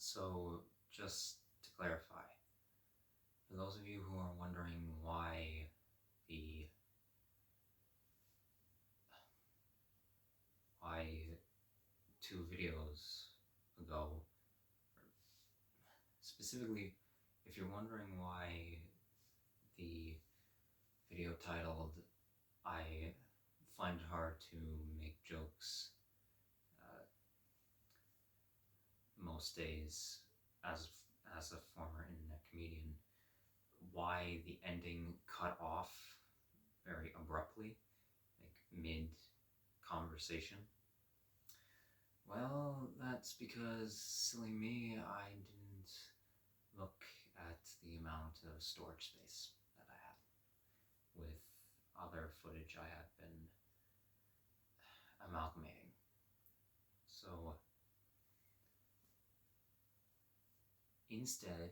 So, just to clarify, for those of you who are wondering the why 2 videos ago, specifically, if you're wondering why the video titled "I find it hard to make jokes most days as a former internet comedian," why the ending cut off very abruptly, like mid conversation. Well, that's because, silly me, I didn't look at the amount of storage space that I had with other footage I had been amalgamating. So instead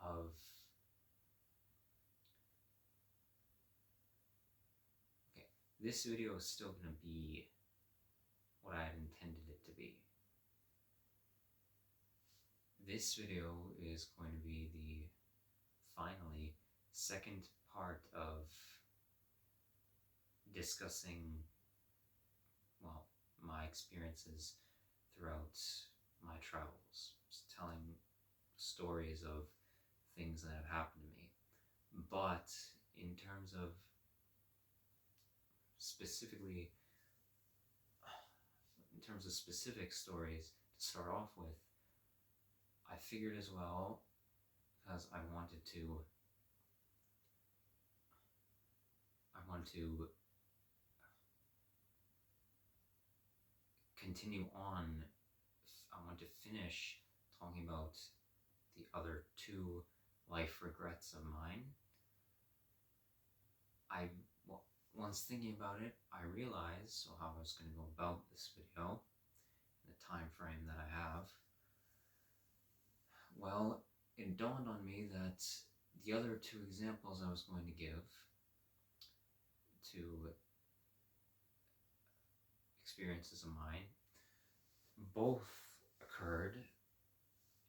of this video is still going to be what I had intended it to be. This video is going to be the finally second part of discussing, well, my experiences throughout my travels, just telling stories of things that have happened to me. But in terms of specific stories to start off with, I figured as well, because I wanted to continue on. I want to finish talking about the other 2 life regrets of mine. Once thinking about it, I realized how I was going to go about this video in the time frame that I have. Well, it dawned on me that the other 2 examples I was going to give to experiences of mine both occurred.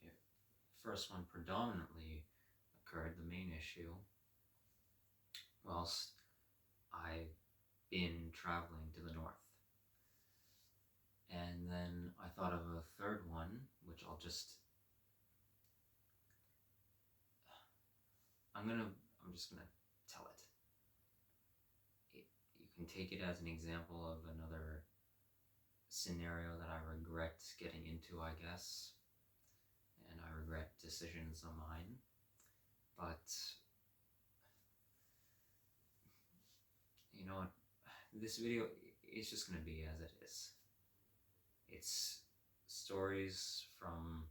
The first one predominantly occurred, the main issue, whilst I've been traveling to the north. And then I thought of a third one, which I'm just gonna tell it. You can take it as an example of another scenario that I regret getting into, I guess, and I regret decisions of mine. But you know what? This video is just gonna be as it is. It's stories from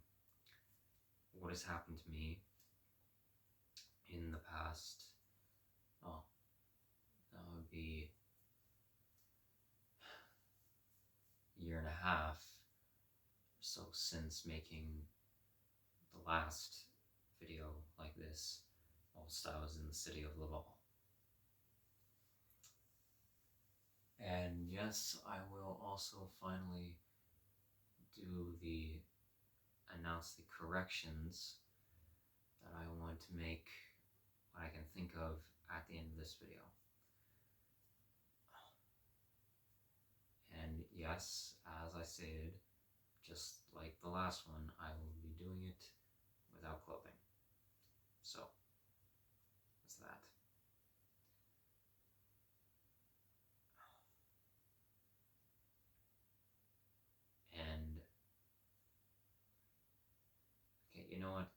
what has happened to me in the past, that would be year and a half or so since making the last video like this whilst I was in the city of Laval. And yes, I will also finally announce the corrections that I want to make, what I can think of at the end of this video. And yes, as I stated, just like the last one, I will be doing it without clothing. So, that's that. And, okay, you know what?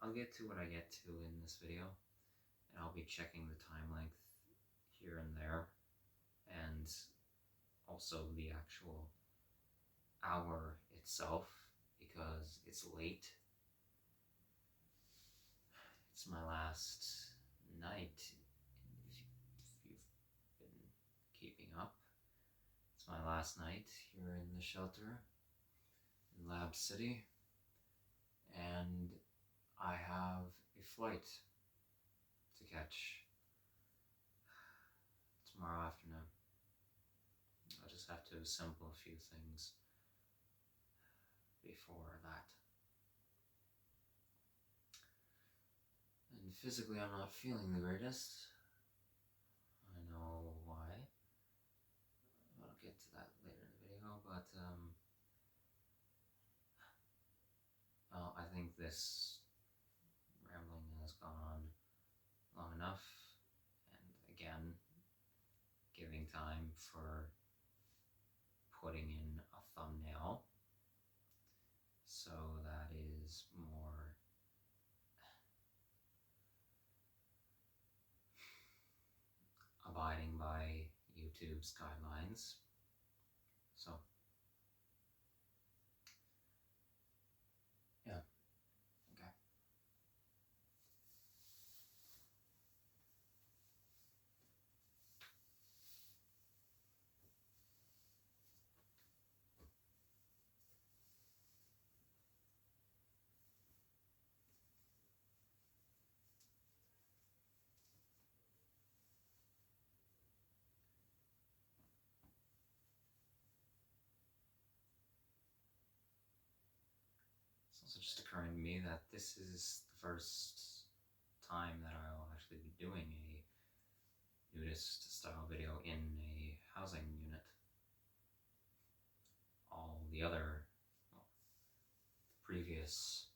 I'll get to what I get to in this video, and I'll be checking the time length here and there, and also the actual hour itself, because it's late. It's my last night, if you've been keeping up. It's my last night here in the shelter in Lab City, and I have a flight to catch tomorrow afternoon. I just just have to assemble a few things before that. And physically, I'm not feeling the greatest. I know why. I'll get to that later in the video, but well, I think this rambling has gone on long enough, and again, giving time for putting in a thumbnail so that is more abiding by YouTube's guidelines. So yeah, okay. It's also just occurring to me that this is the first time that I will actually be doing a nudist style video in a housing unit. All the other, well, previous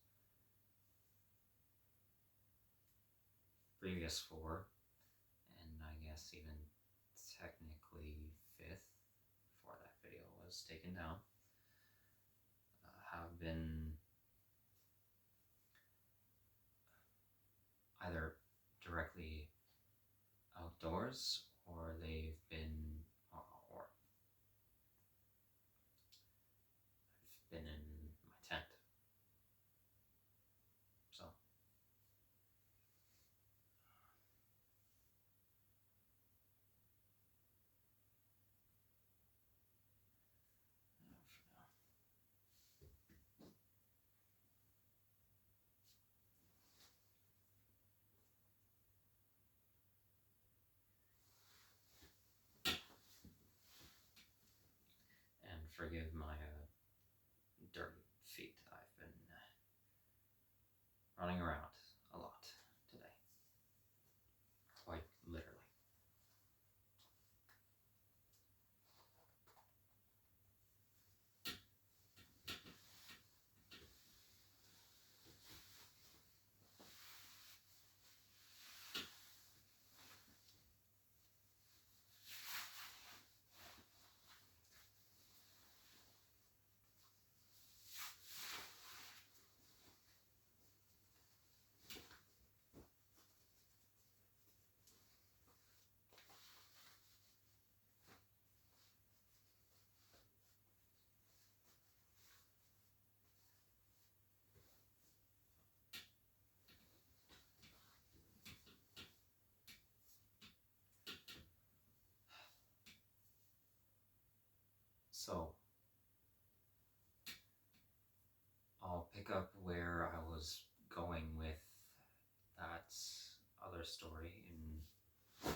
four, and I guess even technically fifth, before that video was taken down, have been either directly outdoors, or they've been, or I've been in my tent. So and forgive my dirty feet. I've been running around a lot today, quite literally. So I'll pick up where I was going with that other story in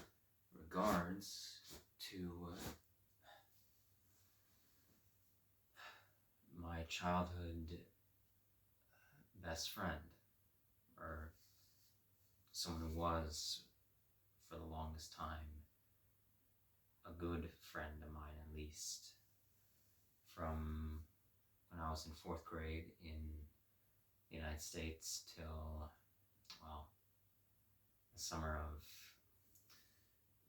regards to my childhood best friend, or someone who was, for the longest time, a good friend of mine, at least, from when I was in 4th grade in the United States till, well, the summer of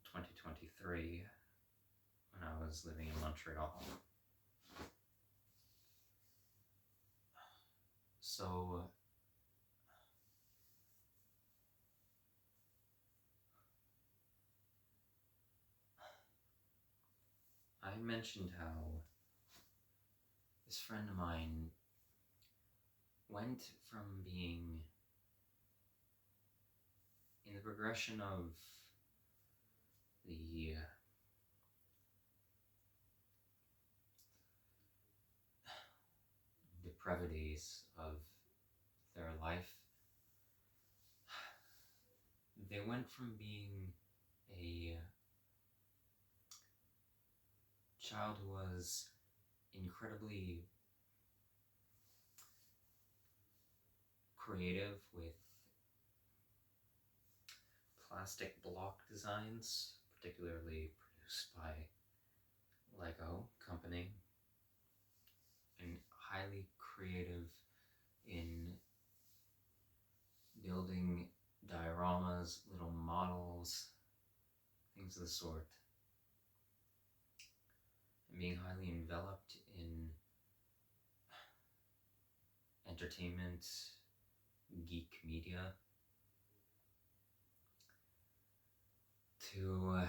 2023, when I was living in Montreal. So I mentioned how this friend of mine went from being, in the progression of the depravities of their life, they went from being a child who was incredibly creative with plastic block designs, particularly produced by Lego Company, and highly creative in building dioramas, little models, things of the sort, and being highly enveloped in entertainment, geek media, to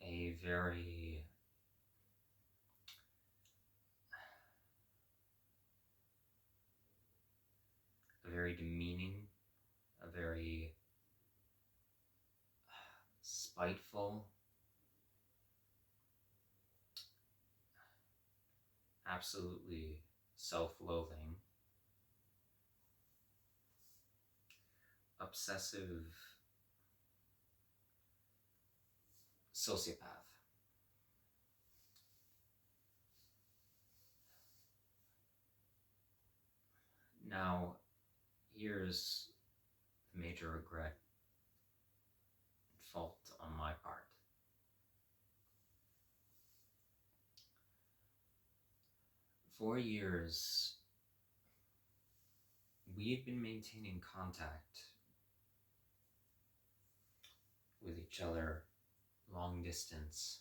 a very demeaning, a very spiteful, absolutely self-loathing, obsessive sociopath. Now, here's the major regret and fault on my part. For years, we had been maintaining contact with each other long distance,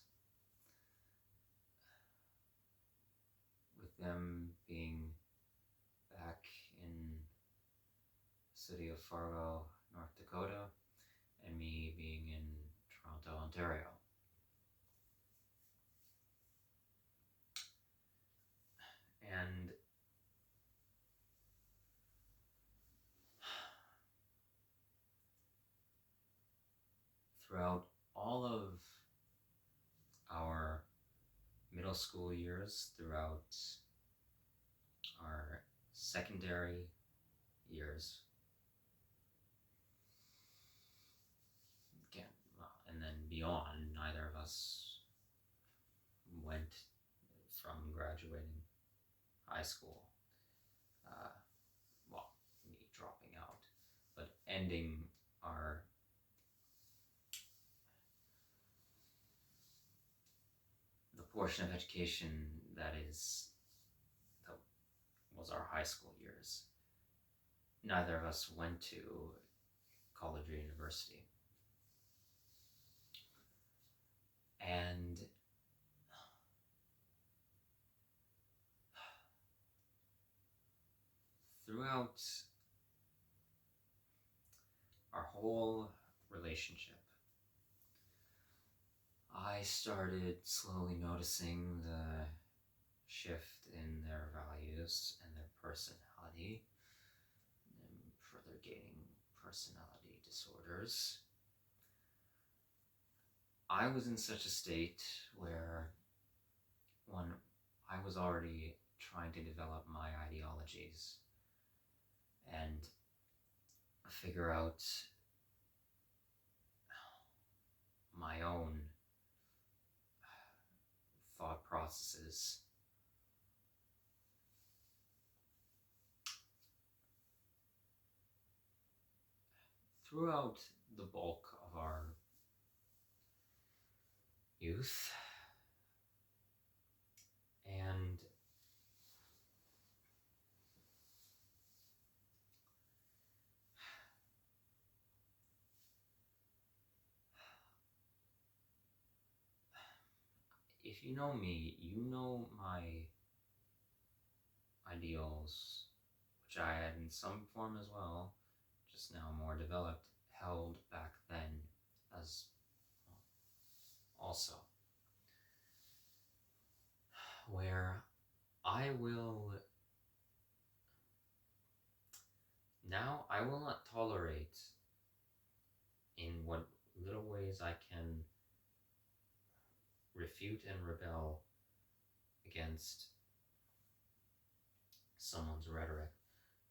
with them being back in the city of Fargo, North Dakota, and me being in Toronto, Ontario. And throughout all of our middle school years, throughout our secondary years, again, and then beyond, neither of us went from graduating high school, well, me dropping out, but ending our the portion of education that was our high school years. Neither of us went to college or university. And throughout our whole relationship, I started slowly noticing the shift in their values and their personality, and further gaining personality disorders. I was in such a state where I was already trying to develop my ideologies and figure out my own thought processes. Throughout the bulk of our youth, and if you know me, you know my ideals, which I had in some form as well, just now more developed, held back then as well, also. Where I will not tolerate, in what little ways I can, refute and rebel against someone's rhetoric,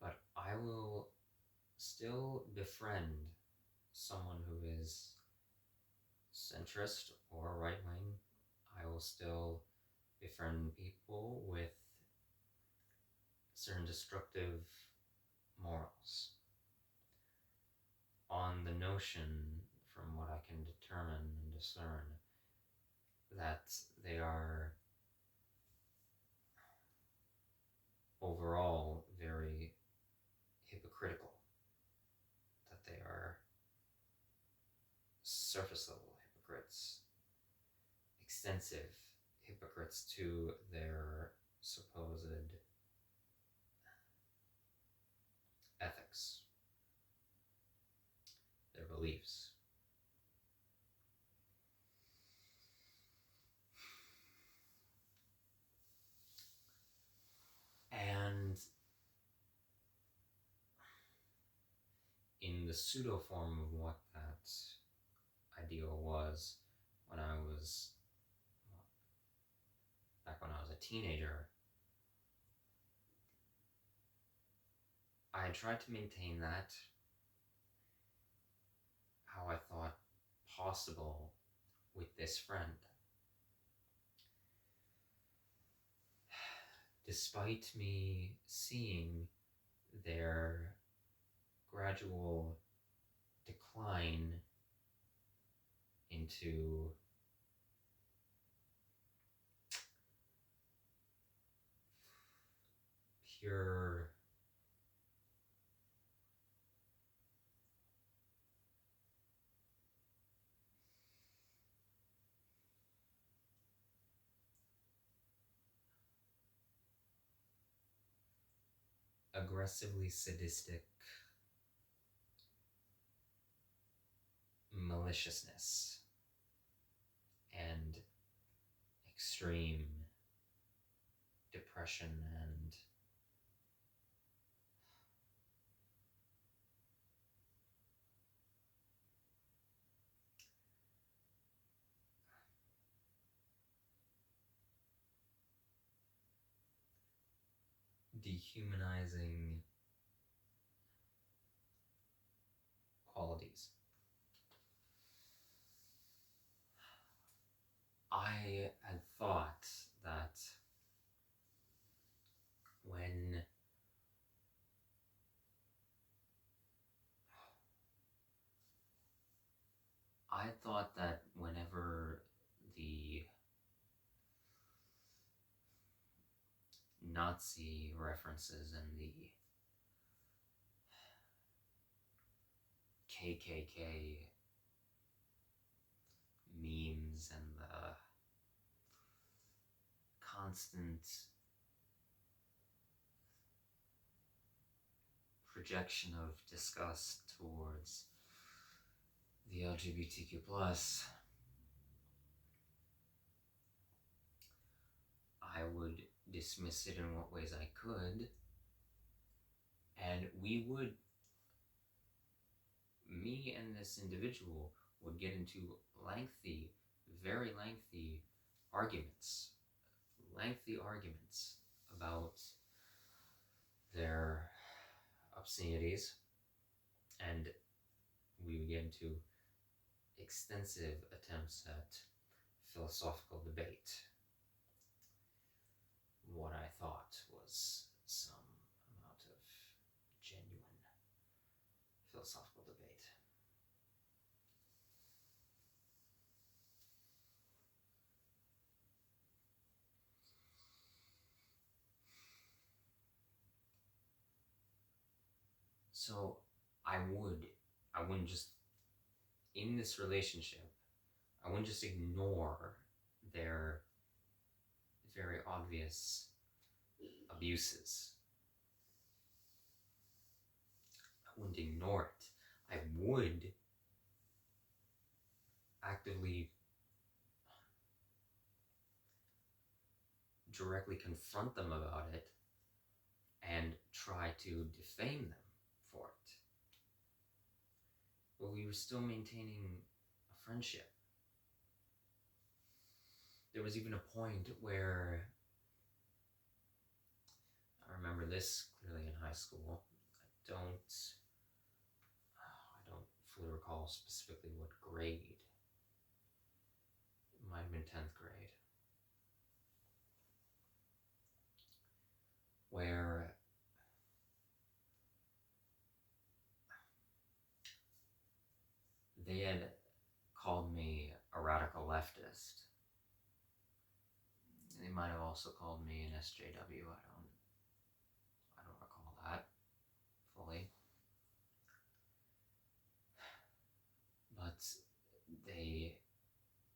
but I will still befriend someone who is centrist or right-wing. I will still befriend people with certain destructive morals on the notion, from what I can determine and discern, that they are overall very hypocritical, that they are surface level hypocrites, extensive hypocrites to their supposed ethics, their beliefs. And in the pseudo form of what that ideal was when I was, back when I was a teenager, I tried to maintain that how I thought possible with this friend. Despite me seeing their gradual decline into pure aggressively sadistic maliciousness and extreme depression and dehumanizing qualities. I had thought that when whenever the Nazi references and the KKK memes and the constant projection of disgust towards the LGBTQ+, I would dismiss it in what ways I could, and me and this individual would get into very lengthy arguments about their obscenities, and we would get into extensive attempts at philosophical debate, what I thought was some amount of genuine philosophical debate. So I wouldn't just, in this relationship, I wouldn't just ignore their very obvious abuses. I wouldn't ignore it. I would actively, directly confront them about it and try to defame them for it. But we were still maintaining a friendship. There was even a point where, I remember this clearly in high school. I don't fully recall specifically what grade. It might have been 10th grade. leftist. They might have also called me an SJW. I don't recall that fully. But they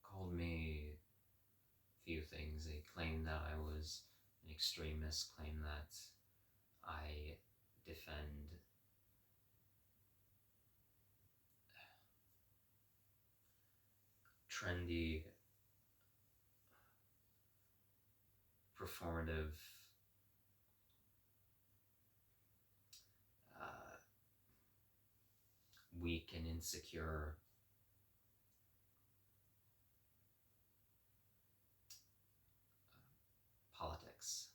called me a few things. They claimed that I was an extremist, claimed that I defend trendy, performative, weak and insecure politics.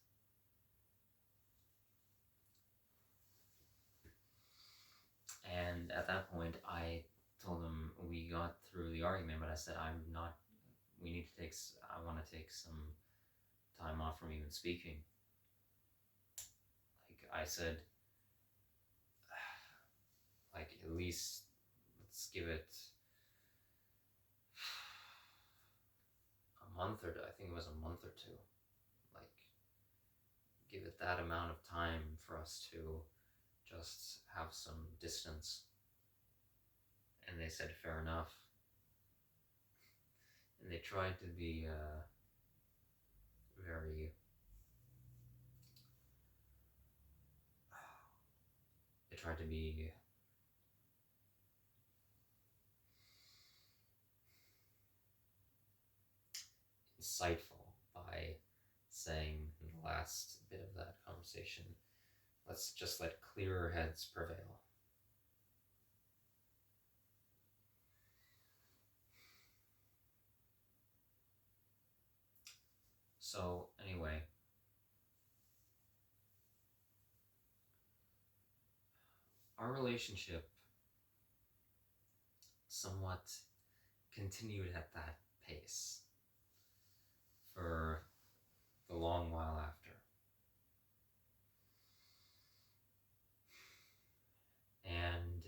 And at that point, I told them, we got through the argument, but I said, I want to take some time off from even speaking. Like I said, like at least let's give it a month, or I think it was a month or two. Like give it that amount of time for us to just have some distance. And they said, fair enough. And they tried to be very insightful by saying in the last bit of that conversation, let's just let clearer heads prevail. So anyway, our relationship somewhat continued at that pace for the long while after. And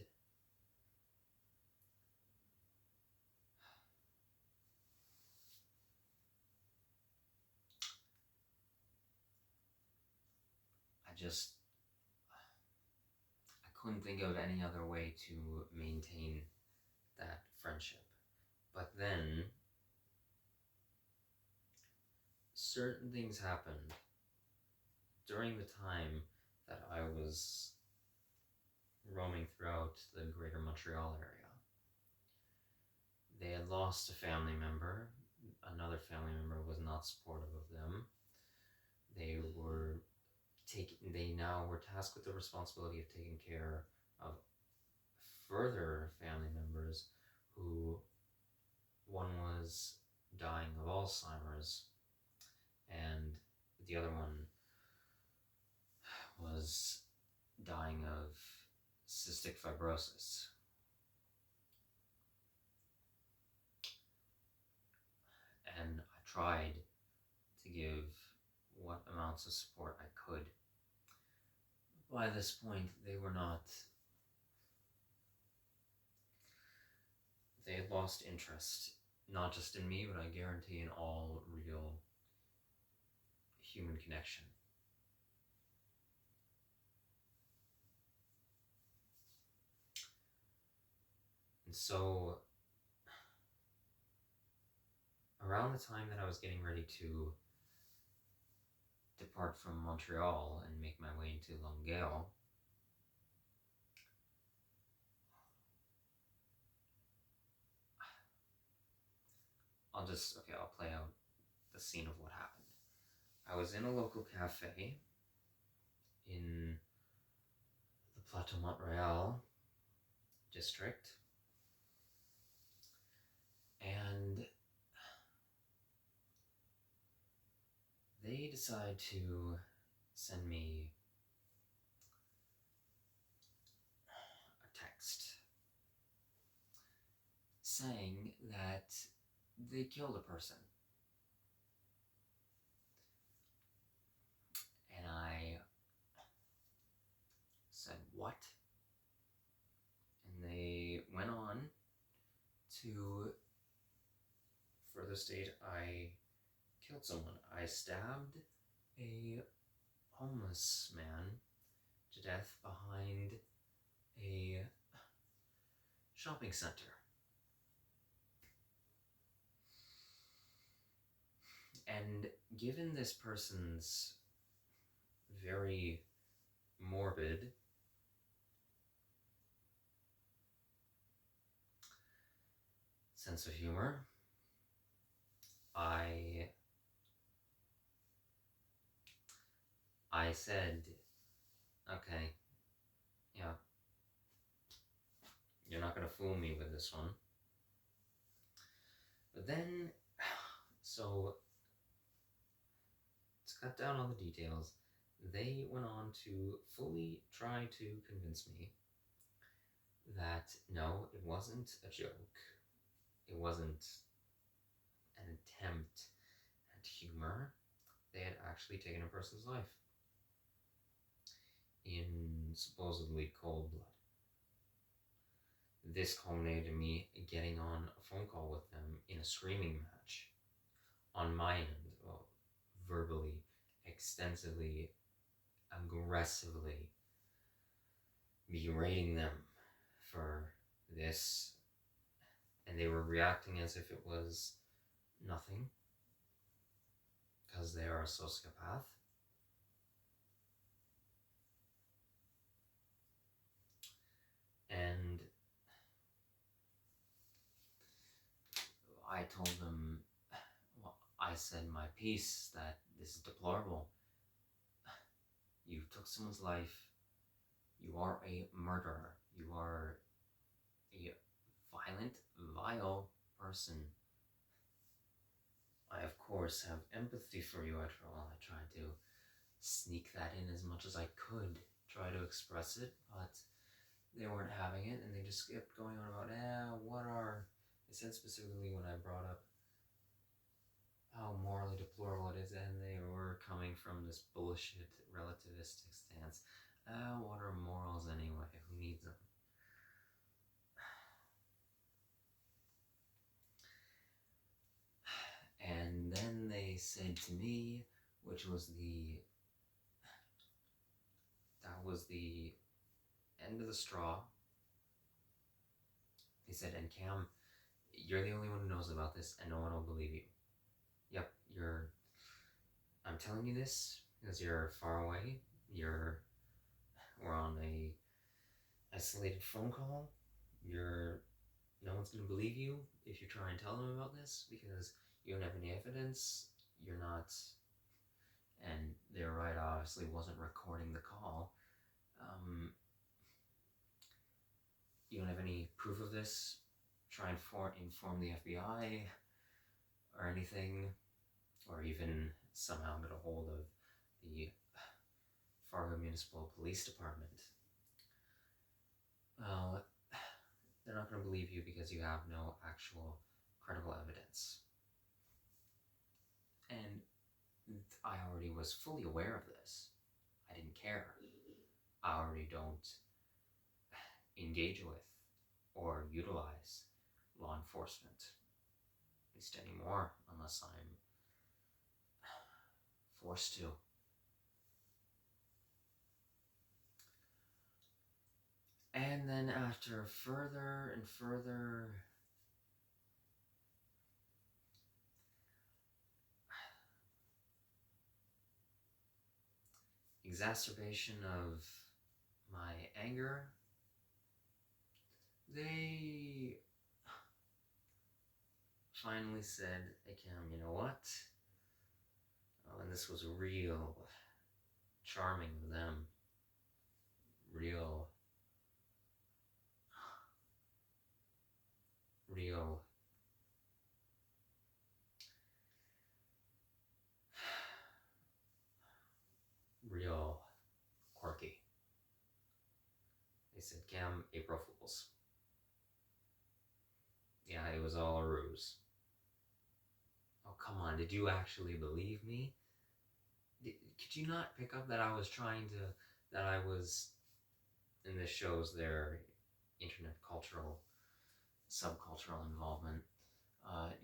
I couldn't think of any other way to maintain that friendship. But then certain things happened during the time that I was roaming throughout the greater Montreal area. They had lost a family member. Another family member was not supportive of them. They now were tasked with the responsibility of taking care of further family members who, one was dying of Alzheimer's and the other one was dying of cystic fibrosis. And I tried to give what amounts of support I could. By this point, they had lost interest, not just in me, but I guarantee in all real human connection. And so, around the time that I was getting ready to depart from Montreal and make my way into Longueuil, I'll play out the scene of what happened. I was in a local cafe in the Plateau Montreal district, and they decide to send me a text saying that they killed a person. And I said, what? And they went on to further nervous state, I killed someone. I stabbed a homeless man to death behind a shopping center. And given this person's very morbid sense of humor, I said, okay, yeah, you're not gonna fool me with this one. But then, so to cut down on the details, they went on to fully try to convince me that no, it wasn't a joke. It wasn't an attempt at humor. They had actually taken a person's life in supposedly cold blood. This culminated in me getting on a phone call with them in a screaming match on my end, well, verbally, extensively, aggressively berating them for this, and they were reacting as if it was nothing because they are a sociopath. And I told them, well, I said my piece, that this is deplorable. You took someone's life. You are a murderer. You are a violent, vile person. I, of course, have empathy for you after all. I tried to sneak that in as much as I could, try to express it, but they weren't having it, and they just kept going on about, they said specifically when I brought up how morally deplorable it is, and they were coming from this bullshit relativistic stance. What are morals anyway? Who needs them? And then they said to me, that was the end of the straw. They said, and Cam, you're the only one who knows about this, and no one will believe you. Yep, I'm telling you this because you're far away. We're on a isolated phone call. No one's gonna believe you if you try and tell them about this because you don't have any evidence. You're not, and they're right. I obviously wasn't recording the call. You don't have any proof of this. Try and inform the FBI or anything, or even somehow get a hold of the Fargo Municipal Police Department. Well, they're not going to believe you because you have no actual credible evidence. And I already was fully aware of this. I didn't care. I already don't engage with or utilize law enforcement, at least anymore, unless I'm forced to. And then after further and further exacerbation of my anger, they finally said, hey Cam, you know what? Oh, and this was real charming of them. Real quirky. They said, Cam, April Fools. Yeah, it was all a ruse. Oh, come on, did you actually believe me? Could you not pick up that I was and this shows their internet subcultural involvement.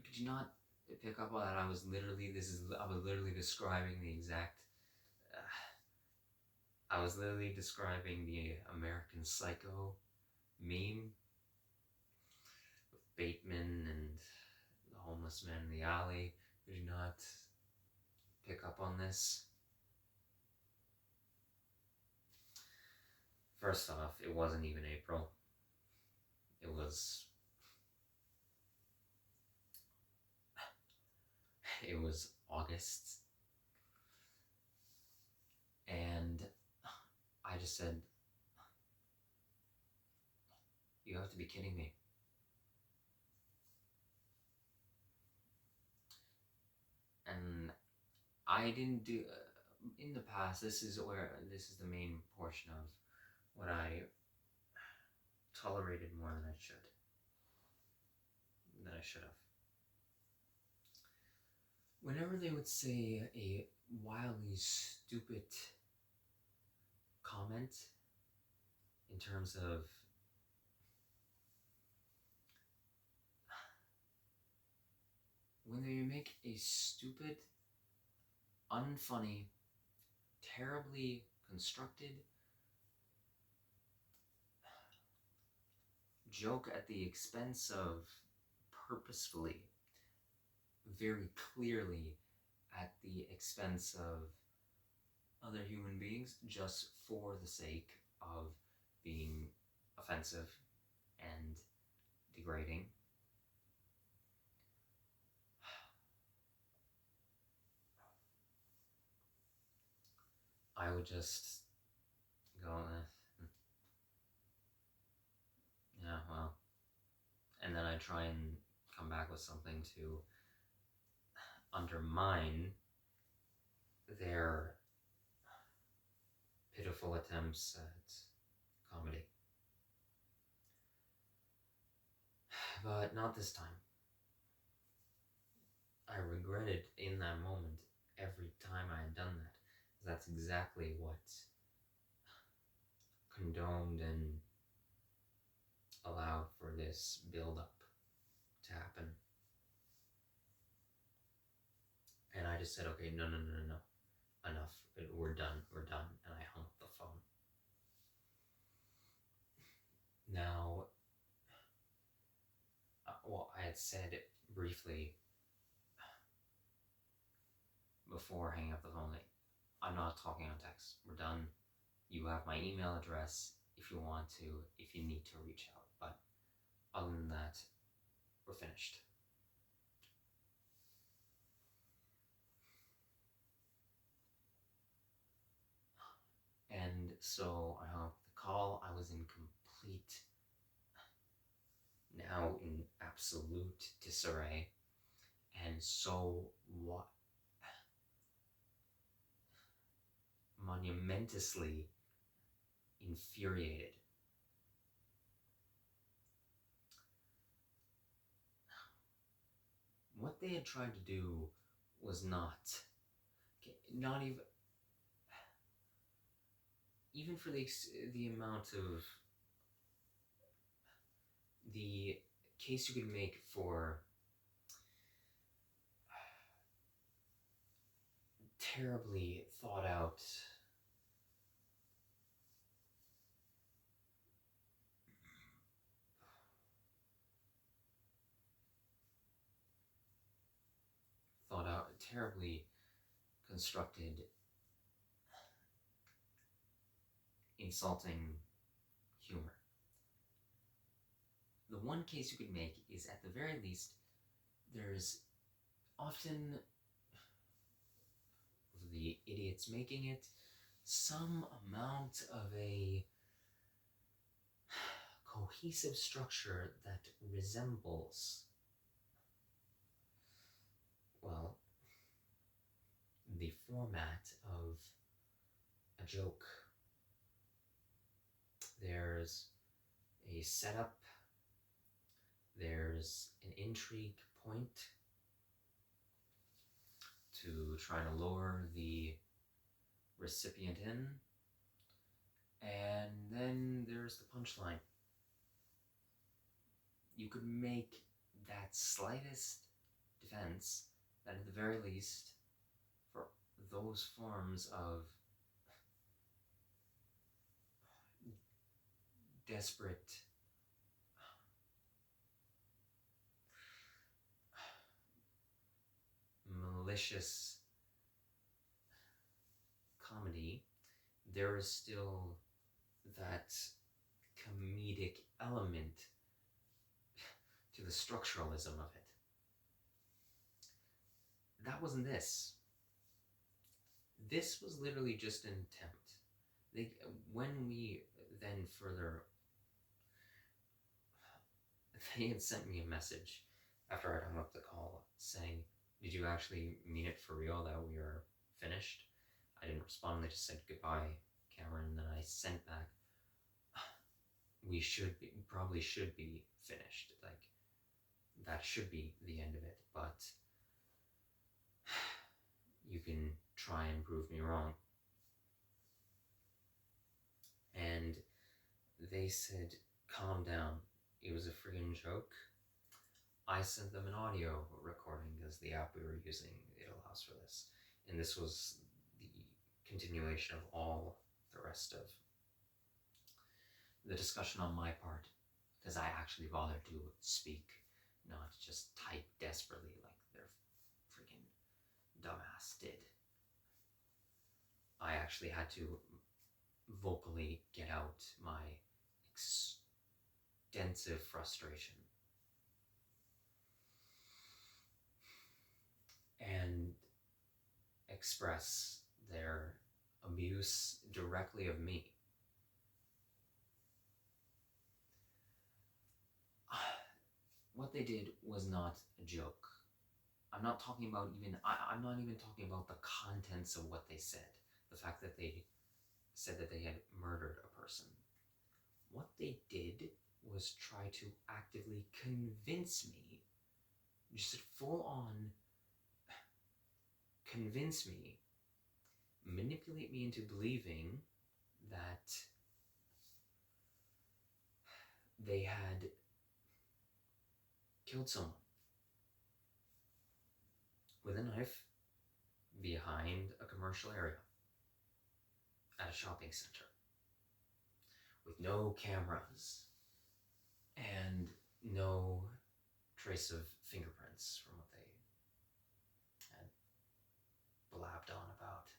Could you not pick up on that, I was literally describing the exact. I was literally describing the American Psycho meme with Bateman and the homeless man in the alley. Did you not pick up on this? First off, it wasn't even April. It was August. And I just said, you have to be kidding me. And I didn't do, in the past, this is the main portion of what I tolerated more than I should have. Whenever they would say a wildly stupid comment in terms of when they make a stupid, unfunny, terribly constructed joke at the expense of purposefully, very clearly at the expense of other human beings, just for the sake of being offensive and degrading. I would just go, yeah, well, and then I try and come back with something to undermine their pitiful attempts at comedy. But not this time. I regretted in that moment every time I had done that. That's exactly what condoned and allowed for this build-up to happen. And I just said, okay, no, enough, we're done, and I hung up the phone. Now, I had said briefly before hanging up the phone, like, I'm not talking on text, we're done, you have my email address if you want to, if you need to reach out, but other than that, we're finished. And so I hung up the call. I was in absolute disarray, and so monumentously infuriated. What they had tried to do was not even for the amount of the case you could make for terribly thought out terribly constructed insulting humor. The one case you could make is, at the very least, there's often, the idiots making it, some amount of a cohesive structure that resembles, well, the format of a joke. There's a setup, there's an intrigue point to try to lure the recipient in, and then there's the punchline. You could make that slightest defense that at the very least, for those forms of desperate malicious comedy, there is still that comedic element to the structuralism of it. That wasn't this. This was literally just an attempt. When we then further, they had sent me a message after I'd hung up the call saying, "Did you actually mean it for real that we are finished?" I didn't respond. They just said, "Goodbye, Cameron." And then I sent back, we probably should be finished. Like, that should be the end of it, but you can try and prove me wrong. And they said, "Calm down. It was a friggin' joke." I sent them an audio recording because the app we were using, it allows for this. And this was the continuation of all the rest of the discussion on my part, because I actually bothered to speak, not just type desperately like their freaking dumbass did. I actually had to vocally get out my extensive frustration. And express their abuse directly of me. What they did was not a joke. I'm not talking about I'm not even talking about the contents of what they said. The fact that they said that they had murdered a person. What they did was try to actively convince me, just full on convince me, manipulate me into believing that they had killed someone with a knife behind a commercial area at a shopping center with no cameras and no trace of fingerprints from what they had blabbed on about.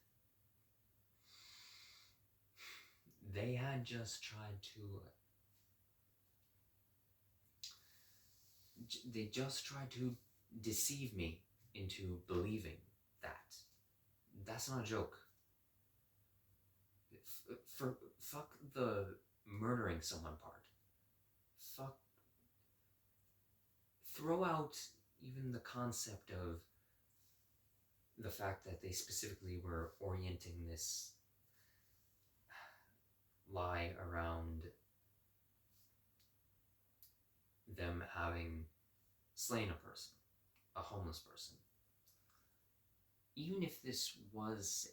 They had just tried to deceive me into believing that. That's not a joke. Fuck the murdering someone part. Throw out even the concept of the fact that they specifically were orienting this lie around them having slain a person, a homeless person. Even if this was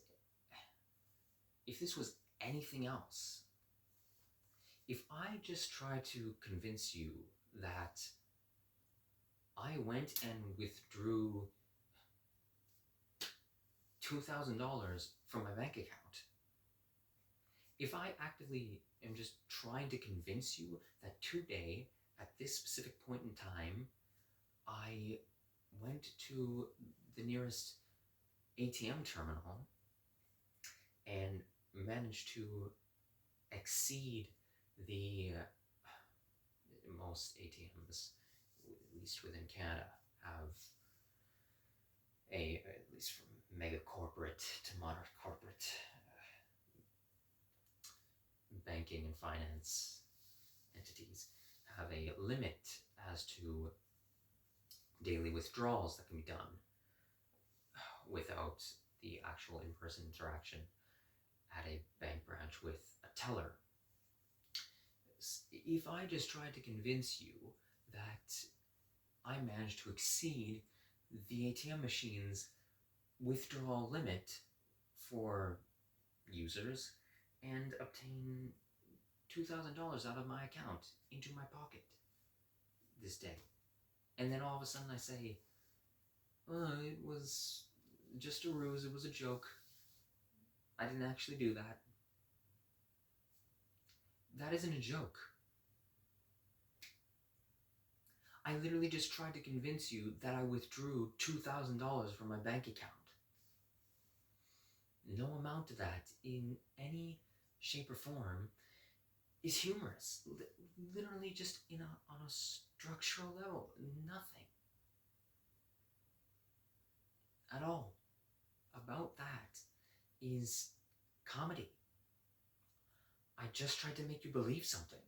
anything else, if I just try to convince you that I went and withdrew $2,000 from my bank account, if I actively am just trying to convince you that today, at this specific point in time, I went to the nearest ATM terminal and managed to exceed the most ATMs, at least within Canada, have at least from mega corporate to moderate corporate banking and finance entities, have a limit as to daily withdrawals that can be done without the actual in-person interaction at a bank branch with a teller. If I just tried to convince you that I managed to exceed the ATM machine's withdrawal limit for users and obtain $2,000 out of my account into my pocket this day, and then all of a sudden I say, It was just a ruse, it was a joke. I didn't actually do that. That isn't a joke. I literally just tried to convince you that I withdrew $2,000 from my bank account. No amount of that in any shape or form is humorous. Literally just on a structural level. Nothing. At all. About that is comedy. I just tried to make you believe something.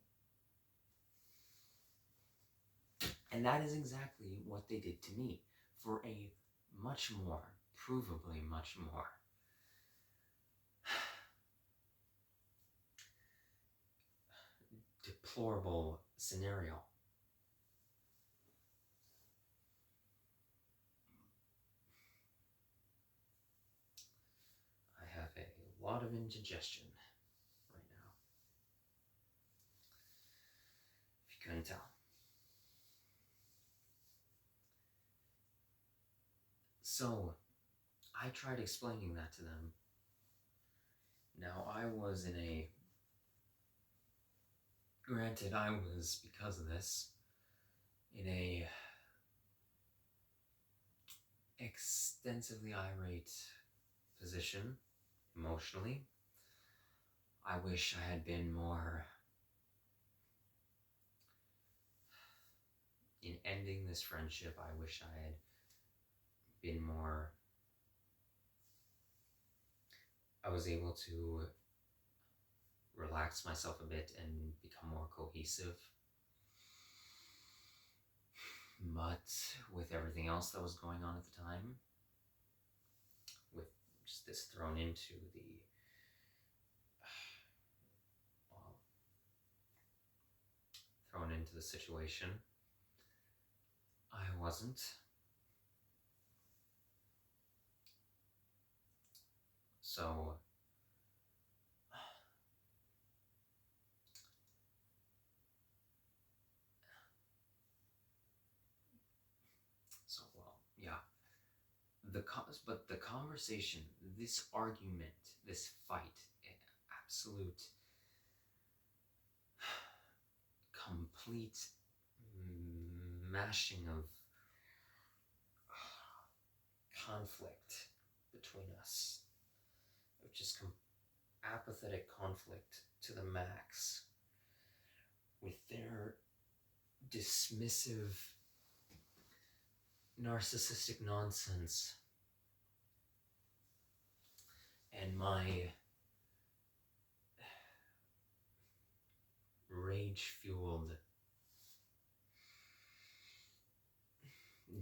And that is exactly what they did to me for a much more, provably much more deplorable scenario. I have a lot of indigestion right now, if you couldn't tell. So, I tried explaining that to them. Now, I was in a... Granted, I was, because of this, in a extensively irate position, emotionally. I wish I had been more... In ending this friendship, I wish I had been more... I was able to relax myself a bit and become more cohesive. But with everything else that was going on at the time, with just this thrown into the... thrown into the situation, I wasn't. So, well, yeah. But the conversation, this argument, this fight, absolute, complete mashing of conflict between us, of just apathetic conflict to the max, with their dismissive, narcissistic nonsense, and my rage-fueled,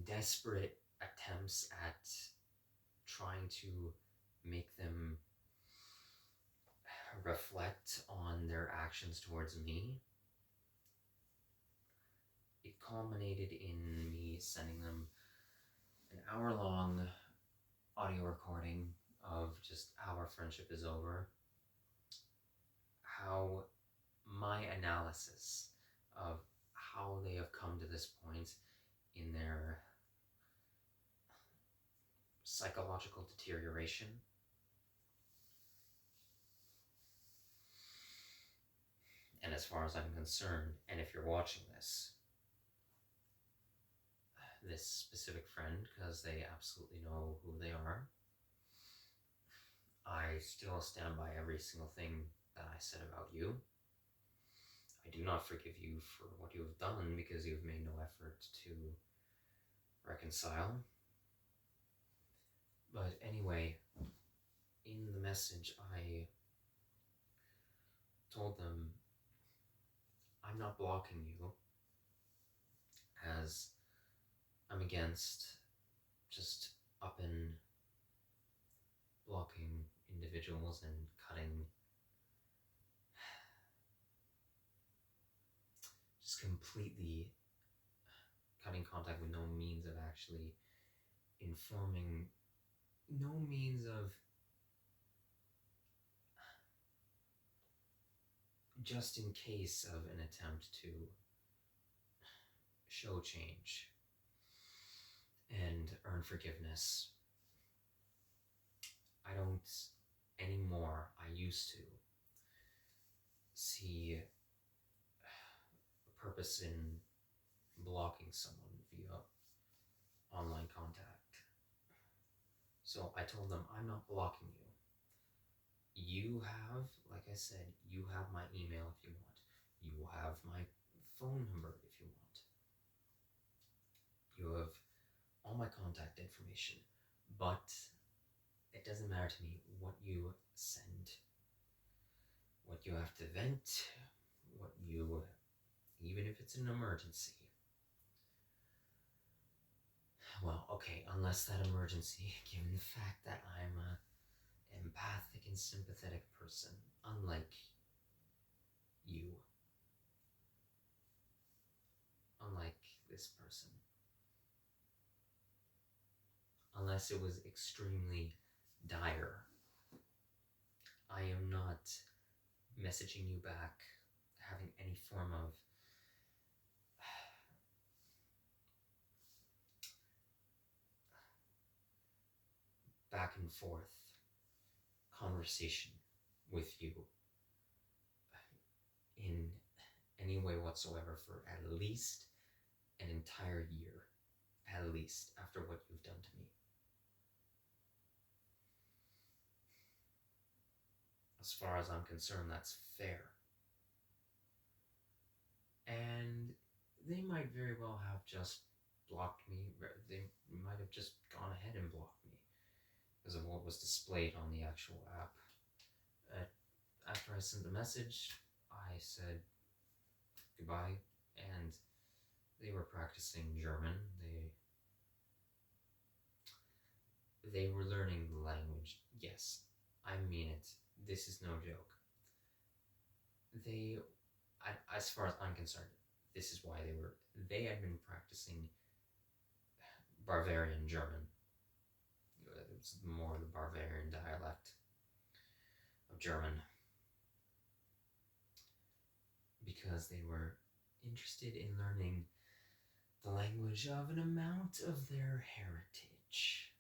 desperate attempts at trying to make them reflect on their actions towards me. It culminated in me sending them an hour-long audio recording of just how our friendship is over, how my analysis of how they have come to this point in their psychological deterioration. And as far as I'm concerned, and if you're watching this specific friend, because they absolutely know who they are, I still stand by every single thing that I said about you. I do not forgive you for what you have done, because you have made no effort to reconcile. But anyway, in the message, I told them, I'm not blocking you, as I'm against just up and blocking individuals and completely cutting contact with no means of actually informing, no means of just in case of an attempt to show change. and earn forgiveness. I don't anymore. I used to see a purpose in blocking someone via online contact. So I told them, I'm not blocking you. You have, like I said, you have my email if you want. You have my phone number if you want. You have all my contact information. But it doesn't matter to me what you send, what you have to vent, what you, even if it's an emergency. Well, okay, unless that emergency, given the fact that I'm a empathic and sympathetic person, unlike you, unlike this person. Unless it was extremely dire, I am not messaging you back, having any form of back and forth conversation with you in any way whatsoever for at least an entire year, at least, after what you've done to me. As far as I'm concerned, that's fair. And they might very well have just blocked me. They might have just gone ahead and blocked me because of what was displayed on the actual app. After I sent the message, I said goodbye, and they were practicing German. They were learning the language. Yes, I mean it. This is no joke. As far as I'm concerned, this is why they had been practicing Bavarian German. It's more the Bavarian dialect of German. Because they were interested in learning the language of an amount of their heritage.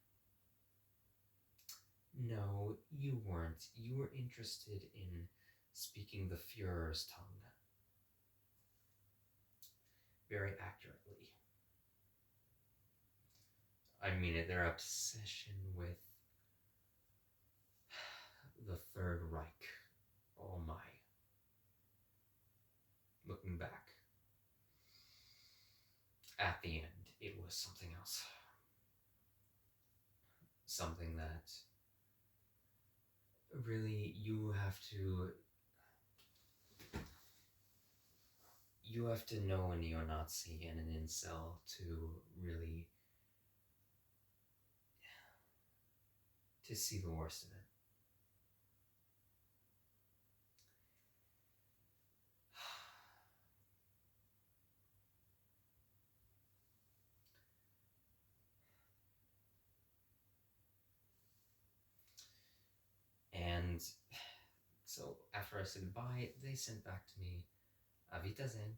No, you weren't. You were interested in speaking the Führer's tongue. Very accurately. I mean it, their obsession with the Third Reich. Oh my. Looking back, at the end, it was something else. Something that really you have to know a neo-Nazi and an incel to really to see the worst of it. And so after I said goodbye, they sent back to me, "Auf Wiedersehen."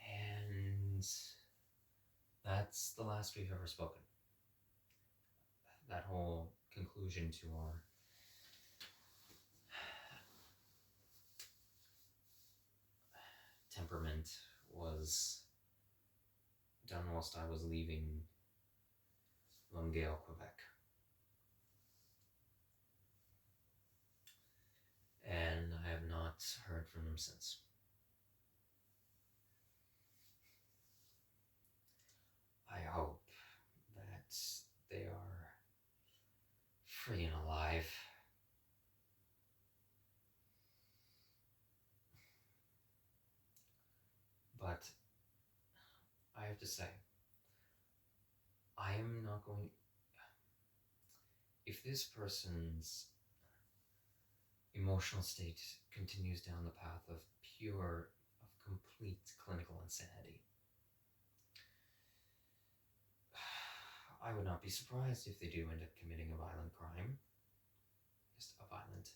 And that's the last we've ever spoken. That whole conclusion to our temperament was done whilst I was leaving Longueuil, Quebec. And I have not heard from them since. I hope that they are free and alive. But I have to say, I am not going... If this person's emotional state continues down the path of complete clinical insanity, I would not be surprised if they do end up committing a violent crime. Just a violent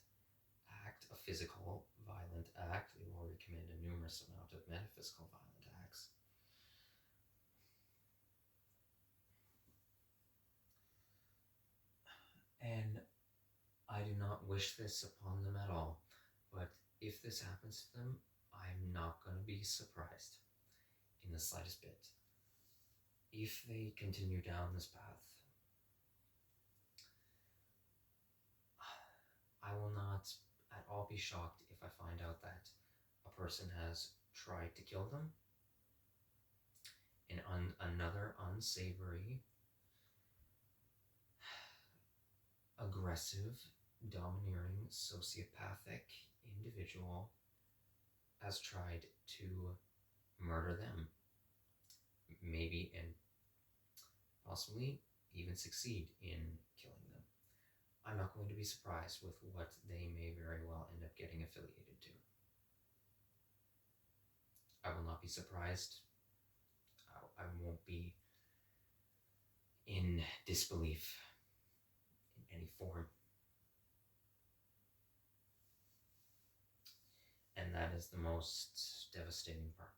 act, a physical violent act. They've already committed a numerous amount of metaphysical violent acts. And I do not wish this upon them at all, but if this happens to them, I'm not going to be surprised in the slightest bit. If they continue down this path, I will not at all be shocked if I find out that a person has tried to kill them in another unsavory, aggressive, domineering, sociopathic individual has tried to murder them, maybe and possibly even succeed in killing them. I'm not going to be surprised with what they may very well end up getting affiliated to. I will not be surprised. I won't be in disbelief in any form. And that is the most devastating part.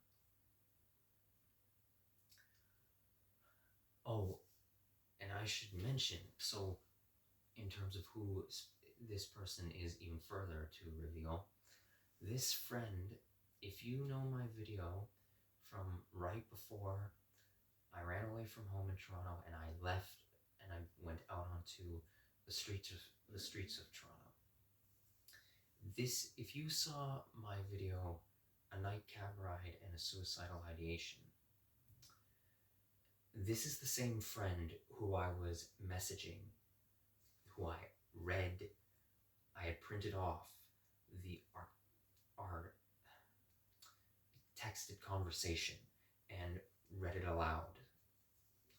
Oh, and I should mention, so in terms of who this person is even further to reveal, this friend, if you know my video from right before I ran away from home in Toronto and I left and I went out onto the streets of Toronto. This, if you saw my video, A Night Cab Ride and a Suicidal Ideation, this is the same friend who I was messaging, who I read, I had printed off our texted conversation and read it aloud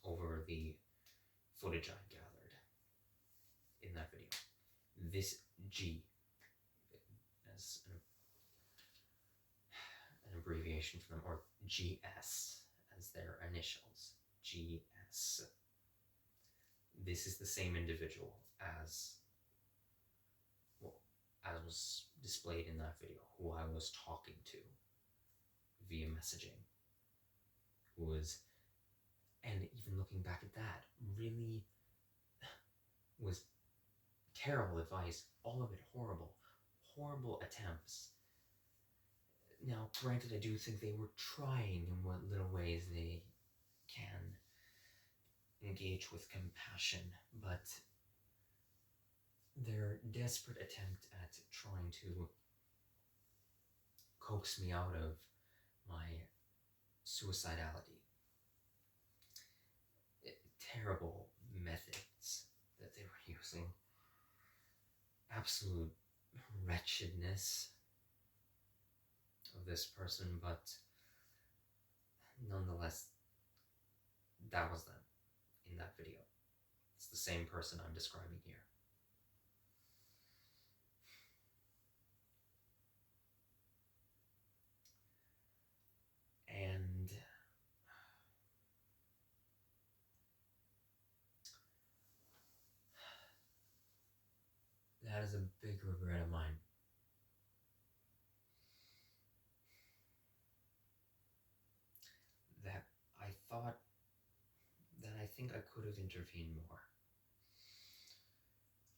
over the footage I gathered in that video. This G, as an abbreviation for them, or GS as their initials, GS. This is the same individual as was displayed in that video, who I was talking to via messaging, who was, and even looking back at that, really was terrible advice, all of it horrible attempts. Now, granted, I do think they were trying in what little ways they can engage with compassion, but their desperate attempt at trying to coax me out of my suicidality, terrible methods that they were using, absolute wretchedness of this person, but nonetheless, that was them in that video. It's the same person I'm describing here. And that is a big regret of mine. That I think I could have intervened more.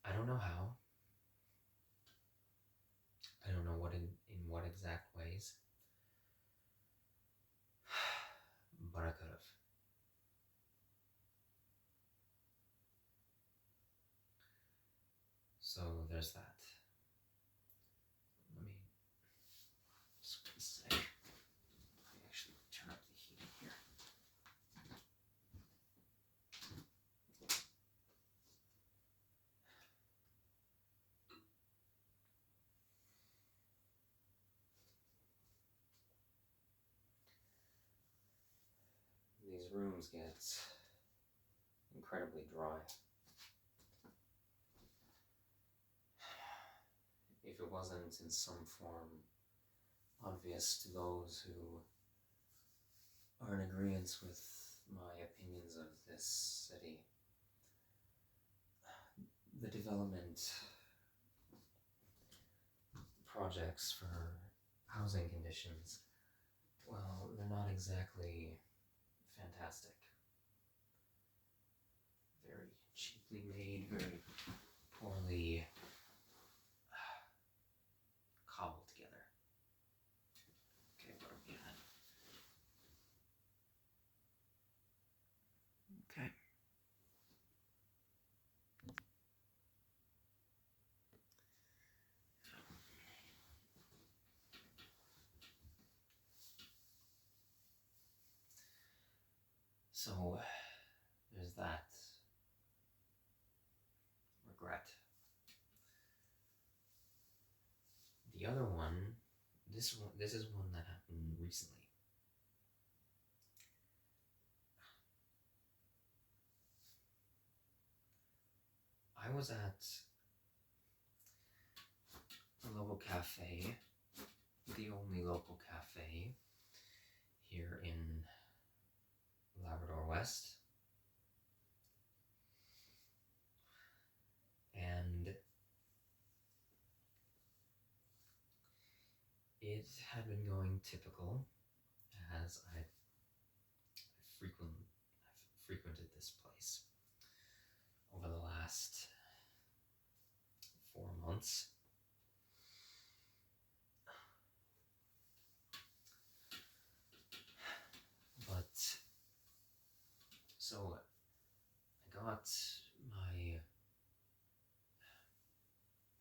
I don't know how. I don't know what in what exact ways. But I could have. So there's that. Let me just say, let me actually turn up the heating here. These rooms get incredibly dry. If it wasn't in some form obvious to those who are in agreement with my opinions of this city, development projects for housing conditions, well, they're not exactly fantastic. Very cheaply made, very poorly cobbled together. Okay, what are we at? Okay. So, there's that regret. The other one, this is one that happened recently. I was at a local cafe, the only local cafe here in Labrador West, and it had been going typical as I've frequented this place over the last 4 months. But so I got my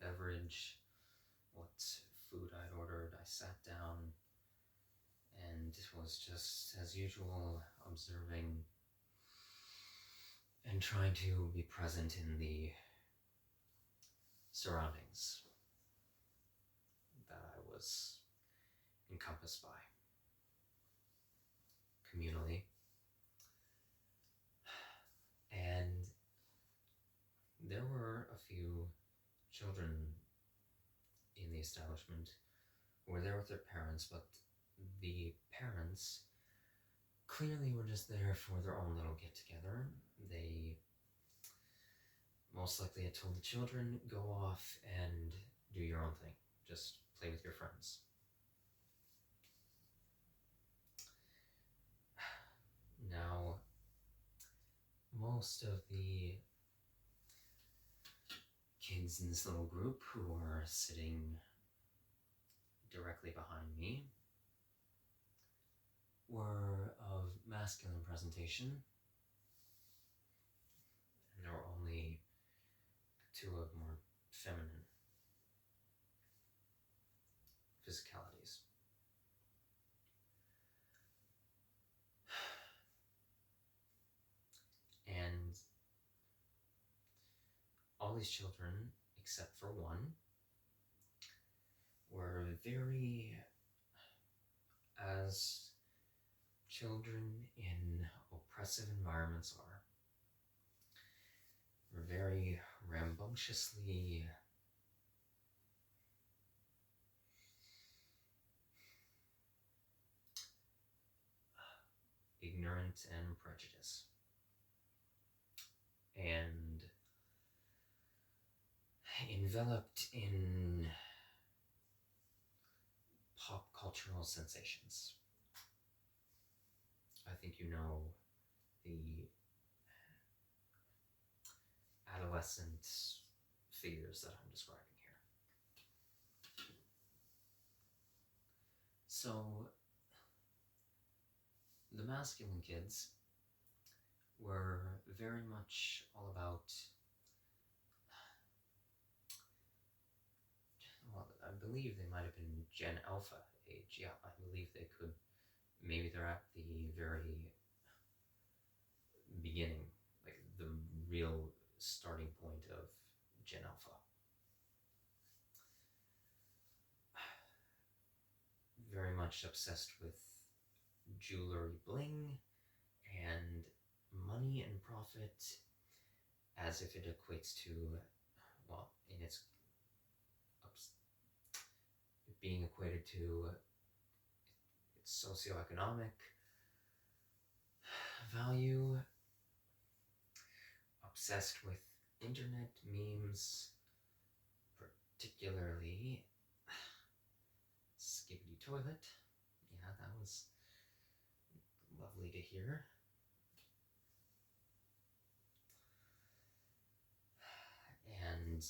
beverage, what food I'd ordered. I sat down and was just, as usual, observing and trying to be present in the surroundings that I was encompassed by communally. And there were a few children in the establishment who were there with their parents, but the parents clearly were just there for their own little get-together. They most likely had told the children, go off and do your own thing. Just play with your friends. Now, most of the kids in this little group who were sitting directly behind me were of masculine presentation, and there were only 2 of more feminine physicalities. And all these children, except for one, were very, as children in oppressive environments are, were very rambunctiously ignorant and prejudiced. And enveloped in pop cultural sensations. I think you know the adolescent figures that I'm describing here. So, the masculine kids were very much all about, well, I believe they might have been Gen Alpha age. Yeah, I believe they could, maybe they're at the very beginning, like the real starting point of Gen Alpha. Very much obsessed with jewelry bling and money and profit, as if it equates to, well, in its being equated to its socioeconomic value, obsessed with internet memes, particularly Skibbity Toilet. Yeah, that was lovely to hear. And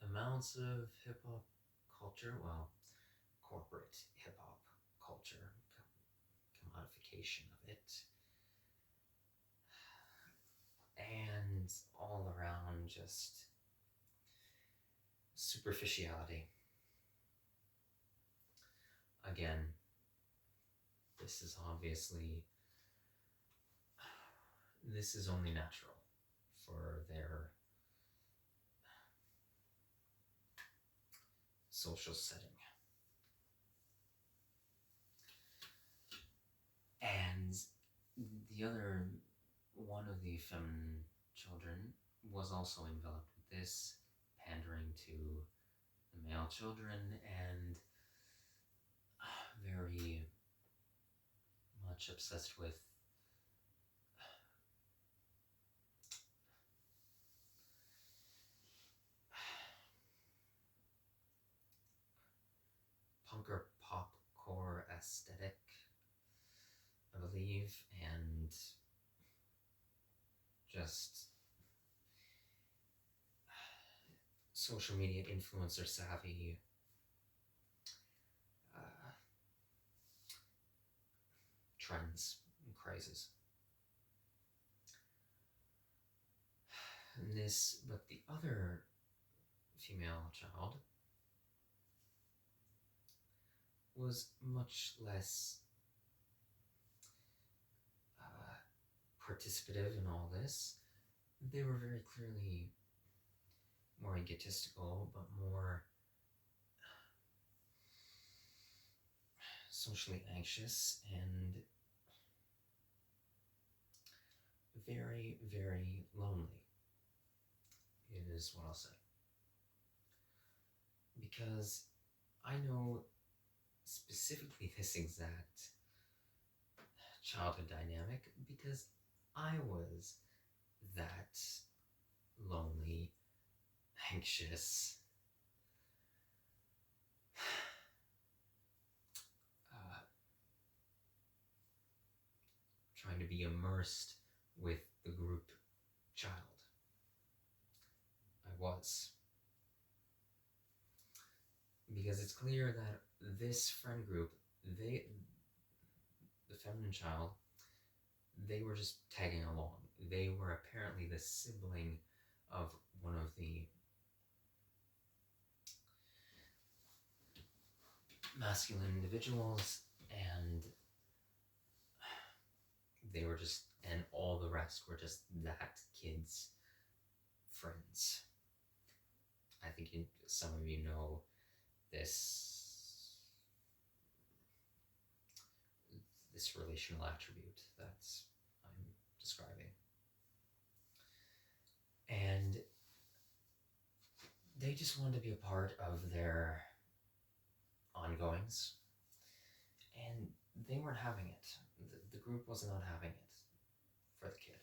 amounts of hip hop culture, well, corporate hip hop culture, commodification of it, and all around just superficiality. Again, this is only natural for their social setting. And the other one of the feminine children was also enveloped with this, pandering to the male children and very much obsessed with punker popcore aesthetic, I believe, and just social media influencer savvy, trends and crazes. But the other female child was much less participative in all this. They were very clearly more egotistical, but more socially anxious and very, very lonely, is what I'll say. Because I know specifically this exact childhood dynamic because I was that lonely, anxious, trying to be immersed with the group child. I was. Because it's clear that this friend group, the feminine child, they were just tagging along. They were apparently the sibling of one of the masculine individuals, and they were just, and all the rest were just that kid's friends. I think some of you know this relational attribute that I'm describing. And they just wanted to be a part of their ongoings, and they weren't having it. The group was not having it for the kid.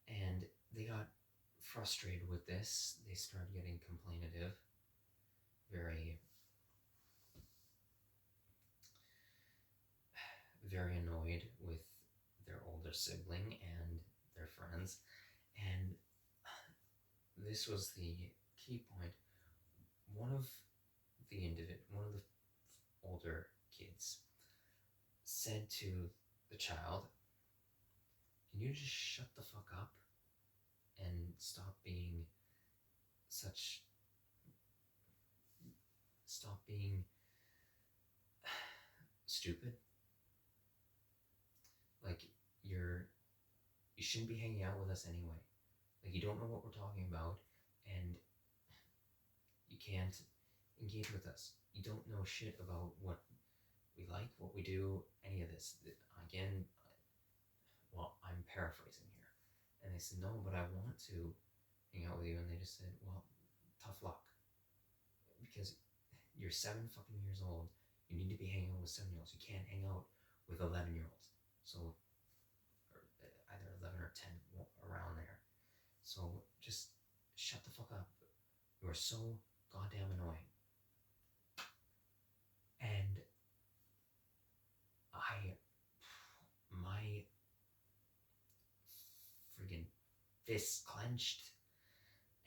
And they got frustrated with this. They started getting complainative, very annoyed with their older sibling and their friends. And this was the key point. One of the older kids said to the child, "Can you just shut the fuck up and stop being stupid? Like, you shouldn't be hanging out with us anyway. Like, you don't know what we're talking about, and you can't engage with us. You don't know shit about what we like, what we do, any of this." Again, well, I'm paraphrasing here. And they said, "No, but I want to hang out with you." And they just said, "Well, tough luck. Because you're 7 fucking years old. You need to be hanging with 7-year-olds. You can't hang out with 11-year-olds. So, or either 11 or 10, around there. So just shut the fuck up. You are so goddamn annoying. And my friggin' fists clenched,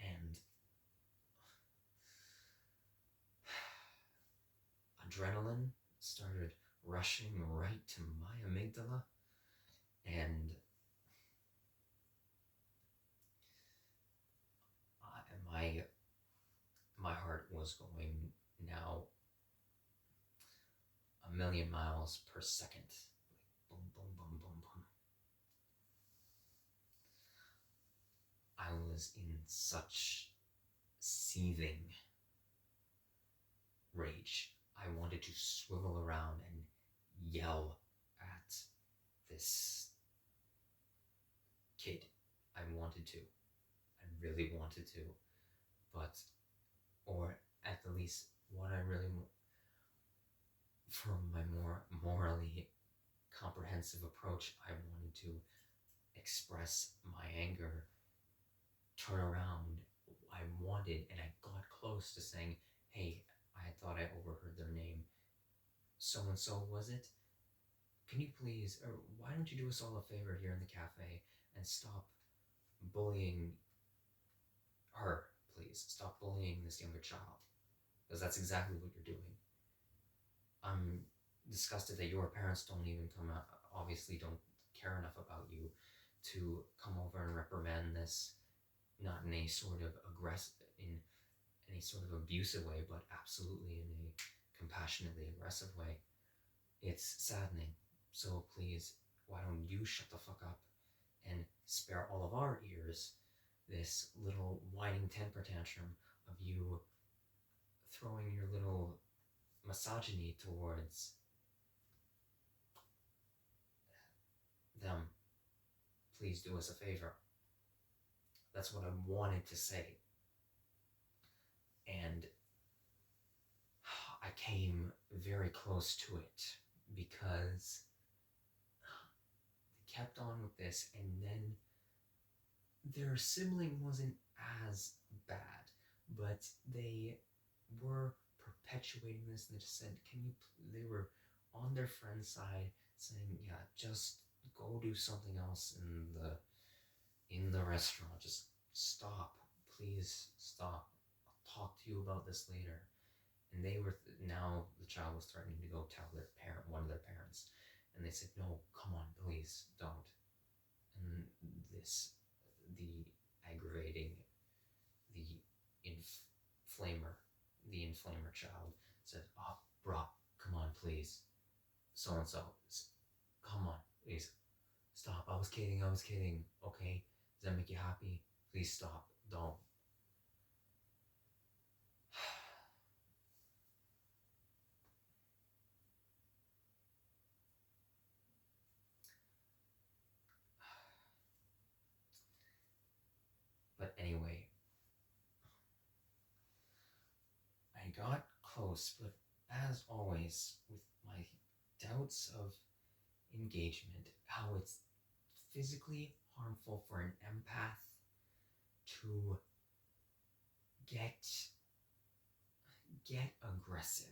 and adrenaline started rushing right to my amygdala, and my heart was going now 1,000,000 miles per second. Like boom, boom, boom, boom, boom. I was in such seething rage. I wanted to swivel around and yell at this kid. I wanted to. I really wanted to. But, or at the least, what I really, from my more morally comprehensive approach, I wanted to express my anger, turn around. I wanted, and I got close to saying, hey, I thought I overheard their name. So-and-so, was it? Can you please, or why don't you do us all a favor here in the cafe and stop bullying her, please. Stop bullying this younger child. Because that's exactly what you're doing. I'm disgusted that your parents don't even come out, obviously don't care enough about you to come over and reprimand this, not in a sort of in any sort of abusive way, but absolutely in a compassionately aggressive way. It's saddening. So please, why don't you shut the fuck up and spare all of our ears this little whining temper tantrum of you throwing your little misogyny towards them. Please do us a favor. That's what I wanted to say. And I came very close to it because they kept on with this, and then their sibling wasn't as bad, but they were perpetuating this, and they just said, they were on their friend's side saying, yeah, just go do something else in the restaurant. Just stop. Please stop. I'll talk to you about this later. And they were, now the child was threatening to go tell one of their parents. And they said, no, come on, please don't. And the aggravating, the inflamer child said, oh, bro, come on, please. So-and-so, come on, please. Stop, I was kidding, okay? Does that make you happy? Please stop, don't. But anyway, I got close, but as always, with my doubts of engagement, how it's physically harmful for an empath to get aggressive.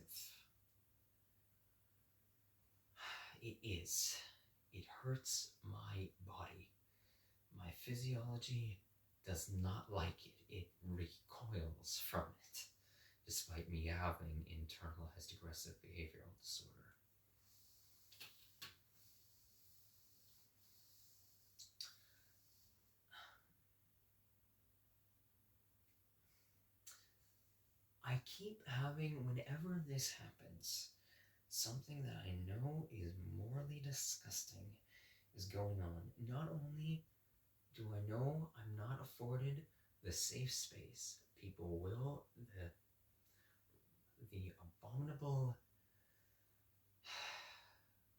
It is. It hurts my body. My physiology does not like it. It recoils from it, despite me having internalized aggressive behavioral disorder. I keep having, whenever this happens, something that I know is morally disgusting is going on. Not only do I know I'm not afforded the safe space, people will, the abominable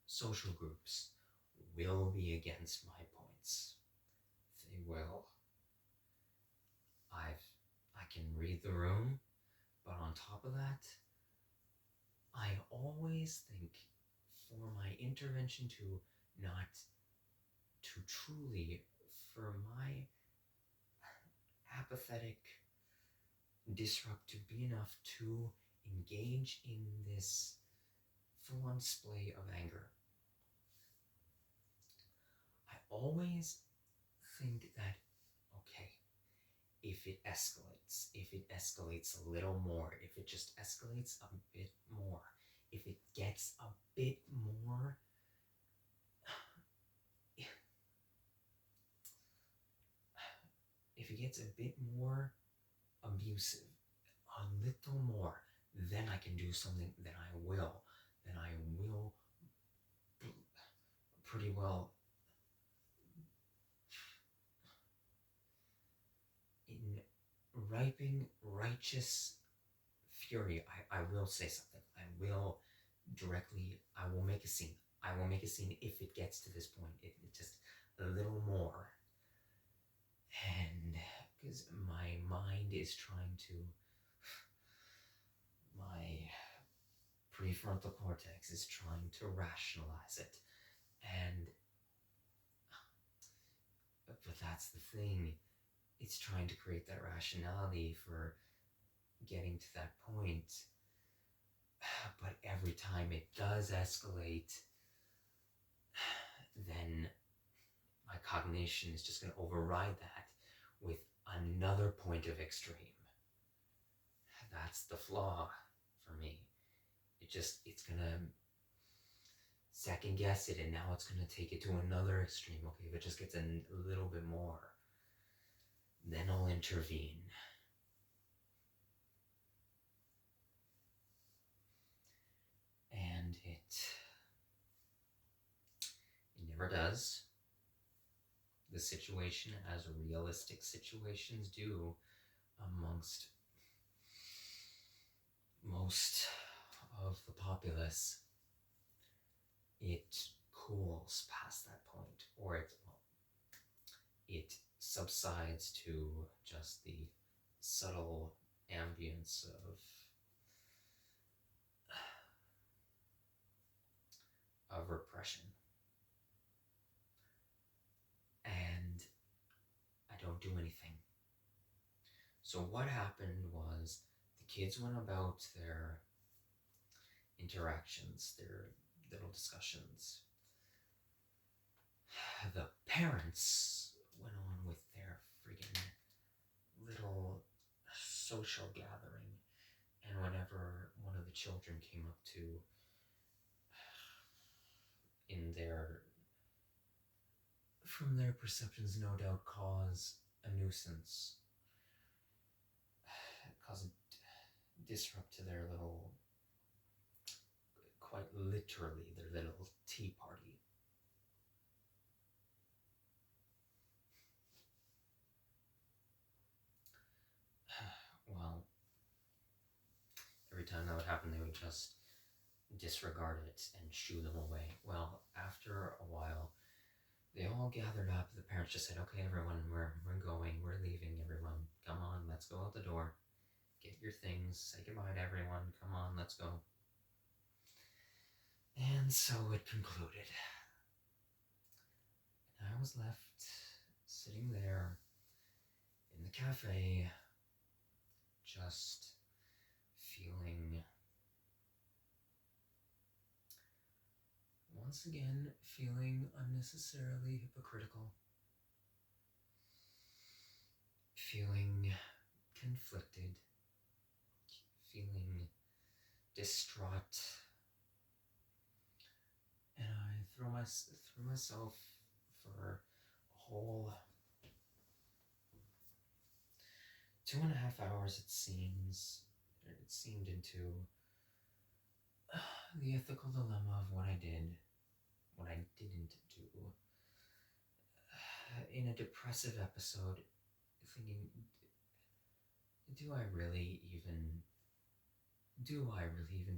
social groups will be against my points. They will. I can read the room, but on top of that, I always think for my intervention to not to truly, for my apathetic disrupt to be enough to engage in this full-on display of anger. I always think that, okay, if it escalates a little more, if it just escalates a bit more, if it gets a bit more, if it gets a bit more abusive, a little more, then I can do something, then I will pretty well, in ripening righteous fury, I will say something. I will make a scene. I will make a scene if it gets to this point. It just a little more. And because my mind is trying to, my prefrontal cortex is trying to rationalize it. But that's the thing. It's trying to create that rationality for getting to that point. But every time it does escalate, then my cognition is just going to override that with another point of extreme. That's the flaw for me. It's going to second guess it, and now it's going to take it to another extreme. Okay, if it just gets a little bit more, then I'll intervene. And it never does. The situation, as realistic situations do amongst most of the populace, it cools past that point, or it subsides to just the subtle ambience of repression. And I don't do anything. So what happened was the kids went about their interactions, their little discussions. The parents went on with their friggin' little social gathering, and whenever one of the children came up to, from their perceptions, no doubt cause a nuisance, cause a disrupt to their little, quite literally, their little tea party. Well, every time that would happen, they would just disregard it and shoo them away. Well, after a while, they all gathered up. The parents just said, okay, everyone, we're going, we're leaving, everyone. Come on, let's go out the door. Get your things, say goodbye to everyone. Come on, let's go. And so it concluded. And I was left sitting there in the cafe, just once again, feeling unnecessarily hypocritical, feeling conflicted, feeling distraught, and I threw myself for a whole 2.5 hours, it seemed into the ethical dilemma of what I did, what I didn't do. In a depressive episode, thinking, do I really even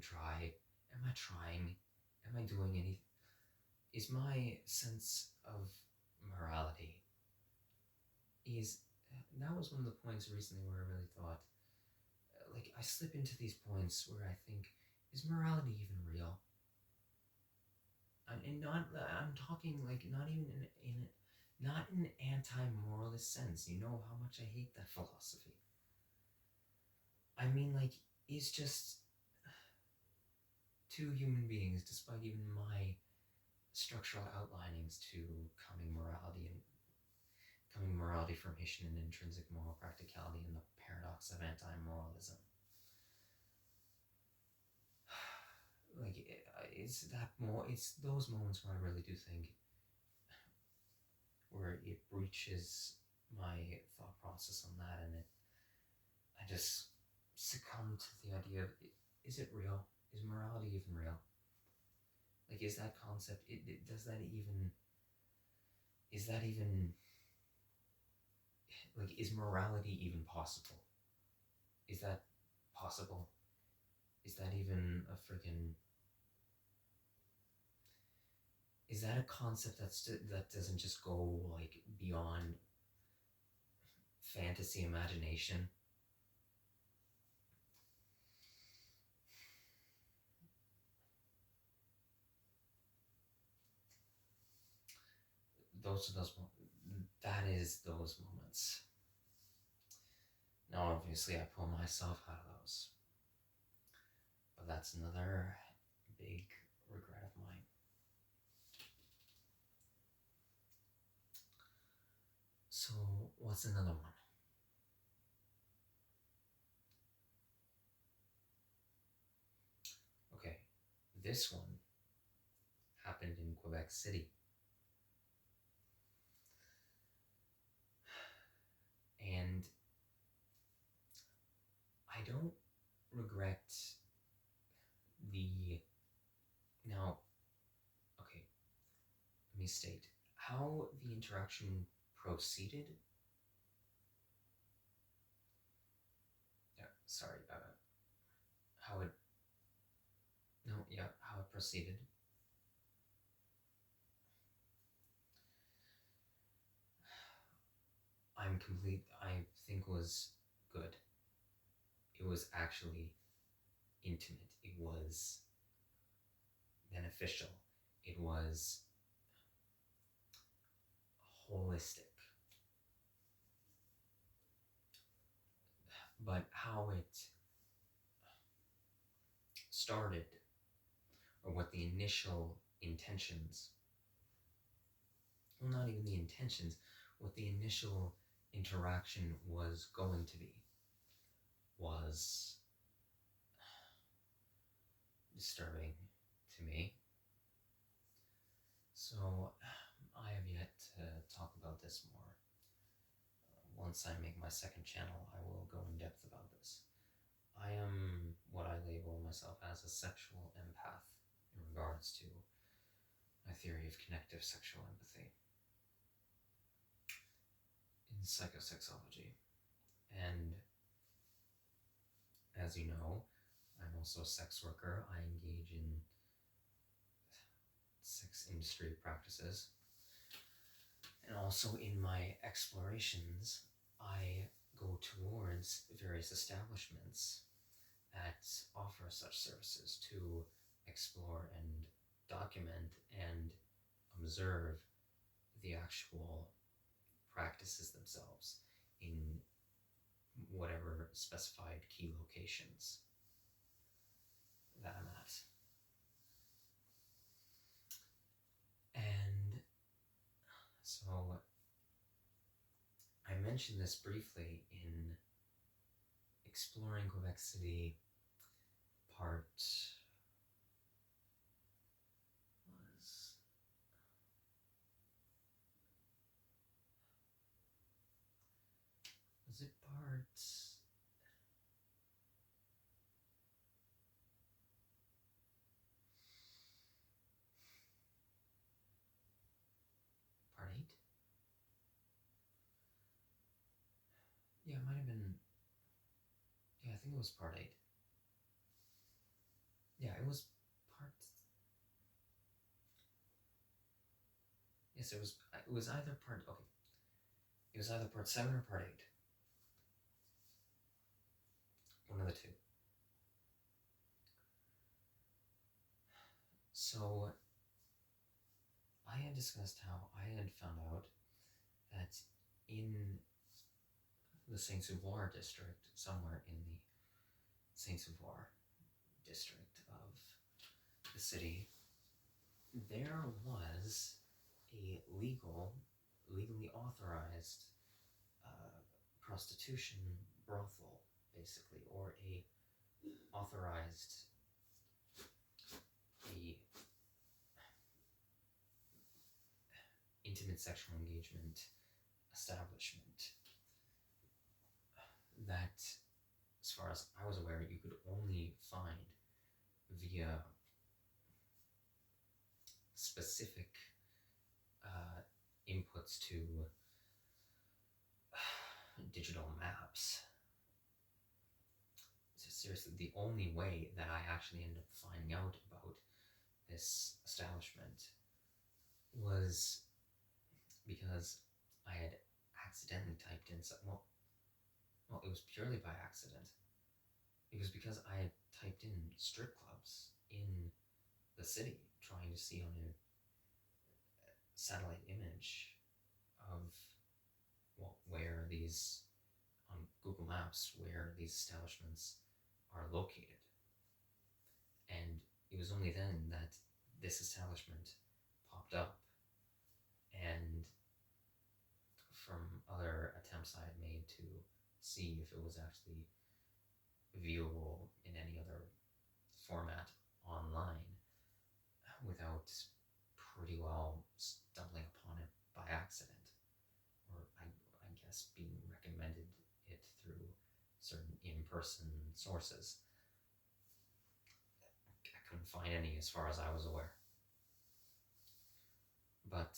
try? Am I trying? Am I doing anything? Is my sense of morality, that was one of the points recently where I really thought, like, I slip into these points where I think, is morality even real? not. I'm talking like not even not in an anti-moralist sense. You know how much I hate that philosophy. I mean, like, it's just two human beings, despite even my structural outlinings to coming morality formation and intrinsic moral practicality and the paradox of anti-moralism. Like, it's those moments where I really do think where it breaches my thought process on that, and I just succumb to the idea of, is it real? Is morality even real? Like, is that concept, like, is morality even possible? Is that possible? Is that even is that a concept that doesn't just go, like, beyond fantasy imagination? That is those moments. Now, obviously, I pull myself out of those, but that's another big regret of mine. So, what's another one? Okay, this one happened in Quebec City. And I don't regret now, okay, let me state how the interaction proceeded. How it proceeded. I think was good. It was actually intimate. It was beneficial. It was holistic. But how it started, or what the initial intentions, well, not even the intentions, what the initial interaction was going to be, was disturbing to me. So I have yet to talk about this more. Once I make my second channel, I will go in depth about this. I am what I label myself as a sexual empath in regards to my theory of connective sexual empathy in psychosexology. And as you know, I'm also a sex worker. I engage in sex industry practices. And also in my explorations, I go towards various establishments that offer such services to explore and document and observe the actual practices themselves in whatever specified key locations that I'm at. And so I mentioned this briefly in Exploring Québec City part was it part part 8? Yeah, it might have been. Yeah, I think it was part 8. Yeah, it was part. Yes, it was. It was either part. Okay, it was either part 7 or part 8. One of the two. So I had discussed how I had found out that in the Saint-Sauveur district, somewhere in the Saint-Sauveur district of the city, there was a legally authorized prostitution brothel, basically, or a authorized intimate sexual engagement establishment that, as far as I was aware, you could only find via specific inputs to digital maps. So seriously, the only way that I actually ended up finding out about this establishment was because I had accidentally typed in some, well, it was purely by accident. It was because I had typed in strip clubs in the city, trying to see on a satellite image of, well, where these, on Google Maps, where these establishments are located. And it was only then that this establishment popped up, and from other attempts I had made to see if it was actually viewable in any other format online, without pretty well stumbling upon it by accident, or I guess being recommended it through certain in-person sources. I couldn't find any as far as I was aware. But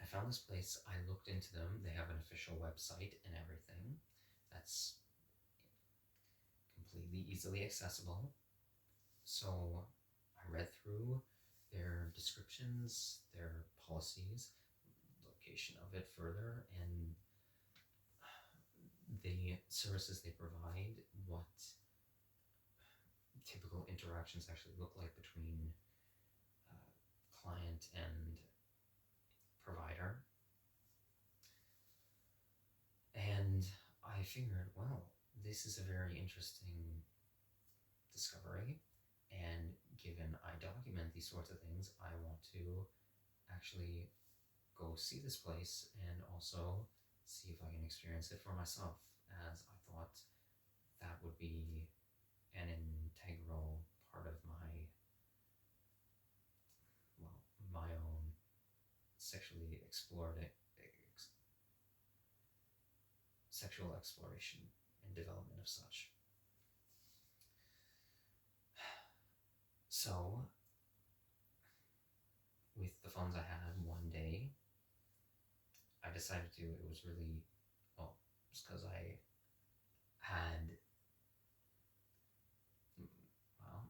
I found this place, I looked into them, they have an official website and everything that's completely easily accessible. So I read through their descriptions, their policies, location of it further, and the services they provide, what typical interactions actually look like between client and provider. And I figured, well, this is a very interesting discovery, and given I document these sorts of things, I want to actually go see this place and also see if I can experience it for myself, as I thought that would be an integral part of my own sexually sexual exploration and development of such. So, with the funds I had one day, I decided to, it was really, well, just because I had, well,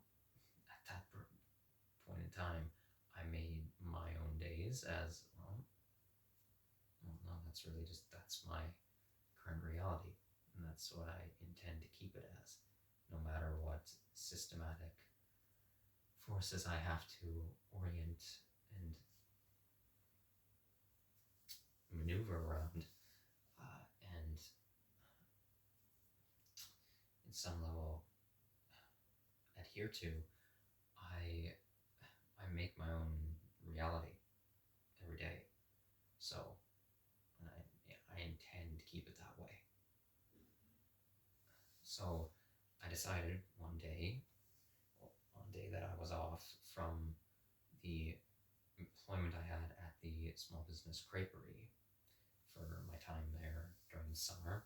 at that point in time, I made my own days as, well, no, that's my current reality, and that's what I intend to keep it as, no matter what systematic forces I have to orient and maneuver around, and in some level adhere to. I make my own reality every day, so I intend to keep it that way. So I decided one day that I was off from the employment I had at the small business creperie for my time there during the summer,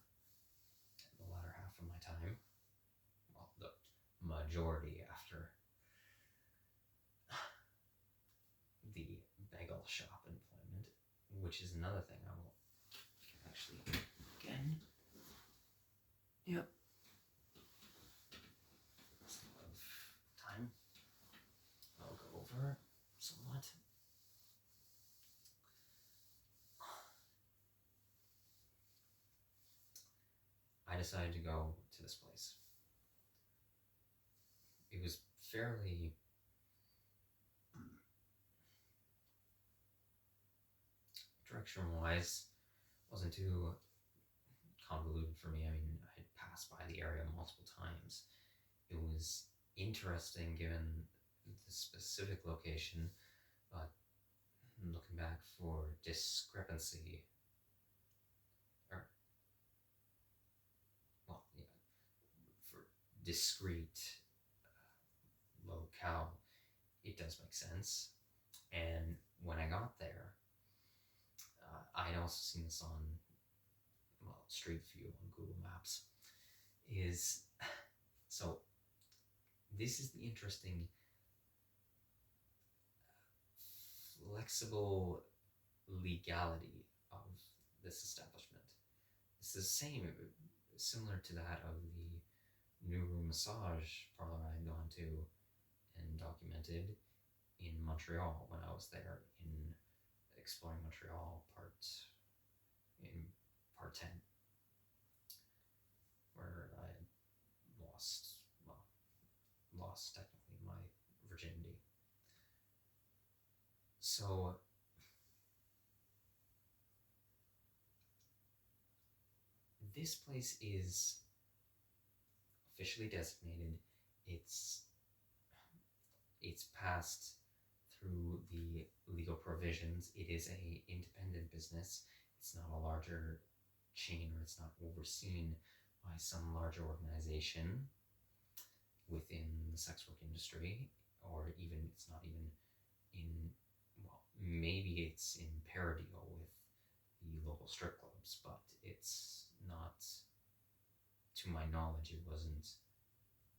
the latter half of my time, well, the majority after the bagel shop employment, which is another thing I will actually, again, yep, that's a lot of time I'll go over somewhat. I decided to go to this place. It was fairly direction-wise, wasn't too convoluted for me. I mean, I had passed by the area multiple times. It was interesting given the specific location, but looking back for discrepancy, or, well, yeah, for discrete locale, it does make sense. And when I got there, I'd also seen this on, well, Street View on Google Maps, is, so this is the interesting flexible legality of this establishment. It's the same, similar to that of the New Room massage parlor I had gone to and documented in Montreal when I was there in Exploring Montreal in part 10, where I lost technically my virginity. So this place is officially designated. It's passed through the legal provisions. It is a independent business. It's not a larger chain, or it's not overseen by some larger organization within the sex work industry, or even it's not even in, well, maybe it's in parity with the local strip clubs, but it's not, to my knowledge, it wasn't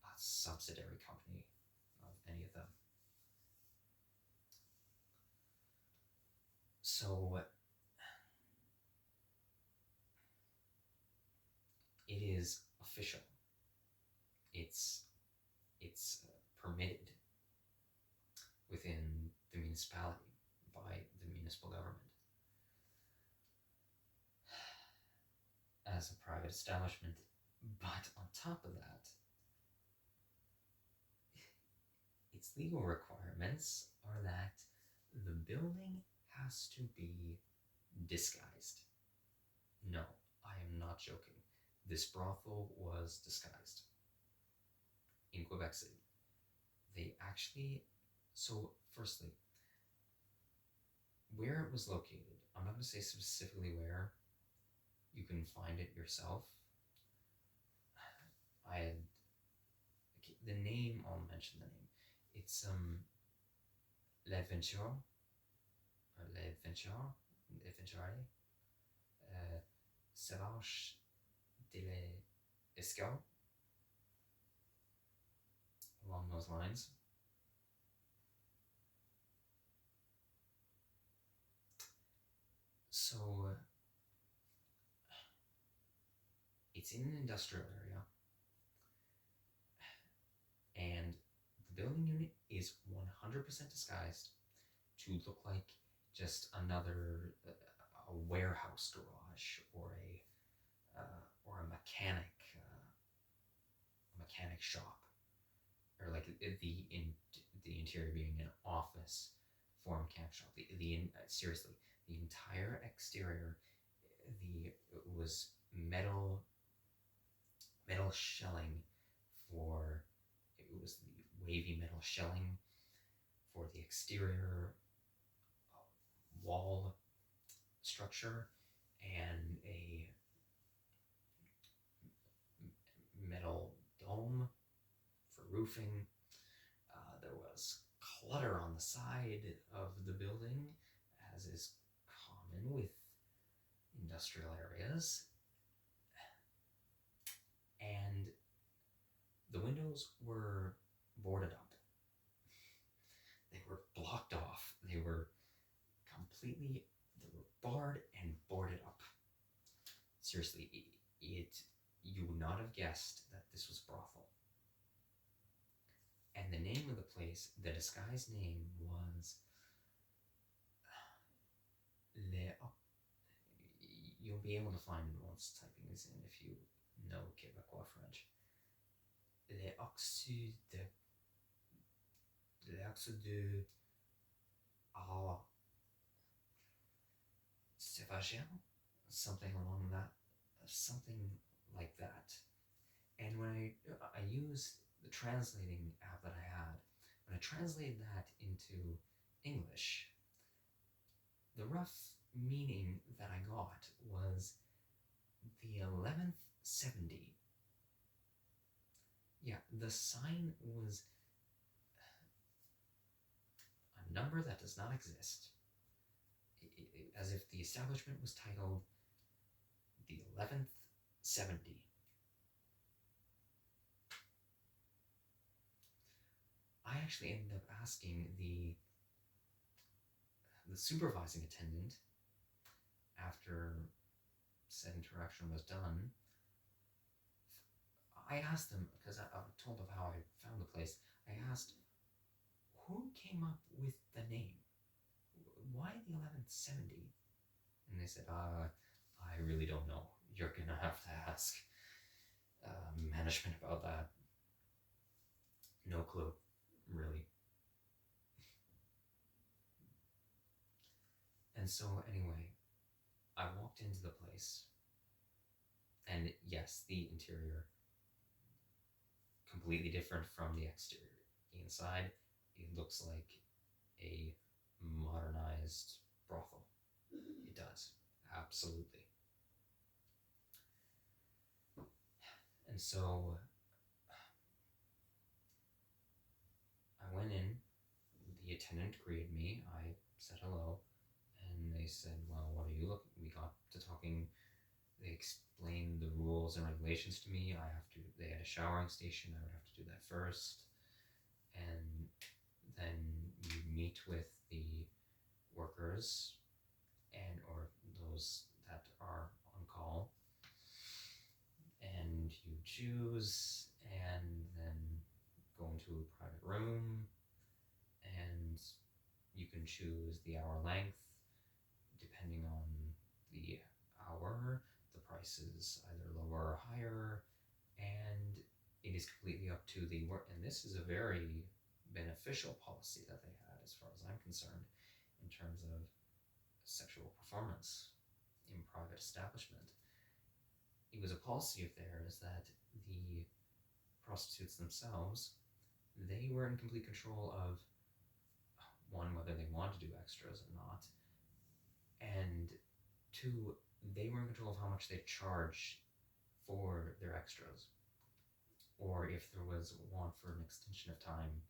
a subsidiary company of any of them. So it is official. It's permitted within the municipality by the municipal government as a private establishment. But on top of that, its legal requirements are that the building has to be disguised. No, I am not joking. This brothel was disguised in Quebec City. They actually, so firstly, where it was located, I'm not going to say specifically where, you can find it yourself. The name, I'll mention the name. It's L'Aventure, Savage de l'Escal, along those lines. So it's in an industrial area, and the building unit is 100% disguised to look like just another a warehouse garage or a mechanic shop, or like the interior being an office for a mechanic shop. Seriously, the entire exterior, it was metal shelling for, it was the wavy metal shelling for the exterior wall structure, and a metal dome for roofing. There was clutter on the side of the building, as is common with industrial areas, and the windows were boarded up. They were blocked off. They were barred and boarded up. Seriously, you would not have guessed that this was brothel. And the name of the place, the disguised name, was you'll be able to find it once typing this in if you know Québécois French. Les Ox de Sevagel, something along that, something like that. And when I used the translating app that I had, when I translated that into English, the rough meaning that I got was the 11th 70. Yeah, the sign was a number that does not exist. As if the establishment was titled the 11th 70. I actually ended up asking the supervising attendant after said interaction was done. I asked them, because I told them how I found the place, I asked, who came up with the name? Why the 1170? And they said, I really don't know. You're gonna have to ask management about that. No clue, really. And so anyway, I walked into the place, and yes, the interior completely different from the exterior. Inside, it looks like a modernized brothel. It does, absolutely. And so I went in, the attendant greeted me, I said hello, and they said, well, what are you looking? We got to talking, they explained the rules and regulations to me. They had a showering station, I would have to do that first. And then you meet with the workers or those that are on call, and you choose, and then go into a private room, and you can choose the hour length. Depending on the hour, the price is either lower or higher, and it is completely up to the work. And this is a very beneficial policy that they had, as far as I'm concerned, in terms of sexual performance in private establishment. It was a policy of theirs that the prostitutes themselves, they were in complete control of, one, whether they wanted to do extras or not, and two, they were in control of how much they charged for their extras, or if there was a want for an extension of time,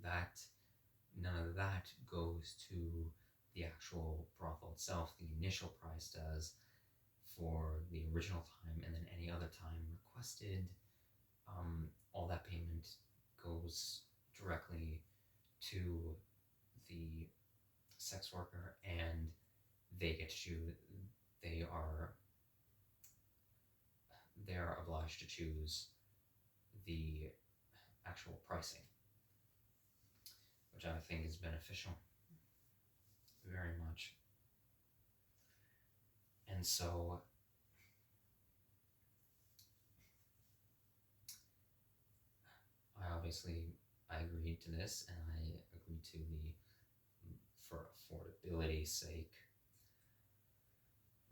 that none of that goes to the actual brothel itself. The initial price does for the original time, and then any other time requested, all that payment goes directly to the sex worker, and they get to choose. They're obliged to choose the actual pricing, which I think is beneficial, very much. And so I agreed to this, and I agreed to for affordability's sake,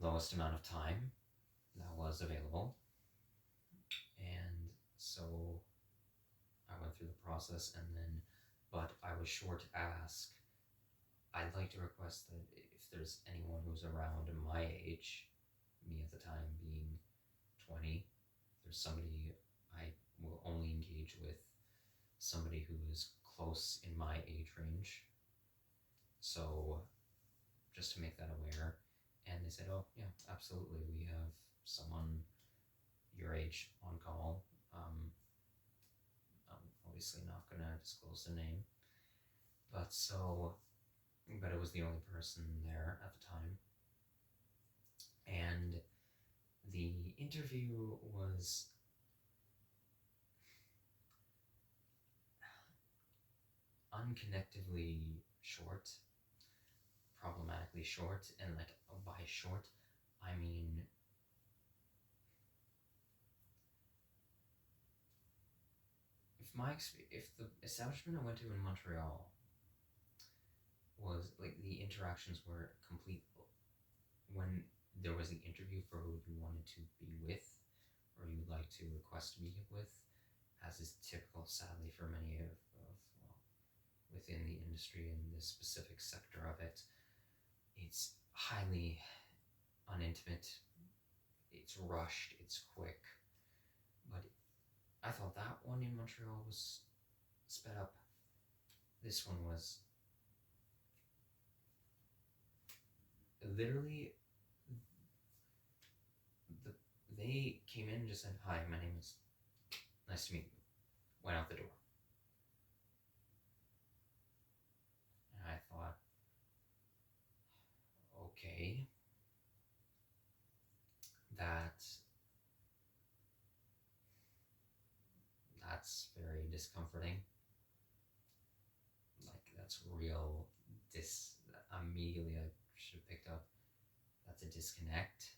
lowest amount of time that was available. And so I went through the process, but I was sure to ask, I'd like to request that if there's anyone who's around my age, me at the time being 20, there's somebody, I will only engage with somebody who is close in my age range. So just to make that aware. And they said, oh yeah, absolutely, we have someone your age on call. I'm obviously not going to disclose the name, but it was the only person there at the time. And the interview was unconnectedly short, problematically short, and by short, I mean if the establishment I went to in Montreal was the interactions were complete when there was an interview for who you wanted to be with, or you'd like to request a meeting with, as is typical, sadly, for many of well, within the industry and this specific sector of it, it's highly unintimate, it's rushed, it's quick. But I thought that one in Montreal was sped up. This one was literally, they came in and just said, "Hi, my name is, nice to meet you." Went out the door. And I thought, okay, that's very discomforting. Like, that's real immediately I should have picked up, that's a disconnect.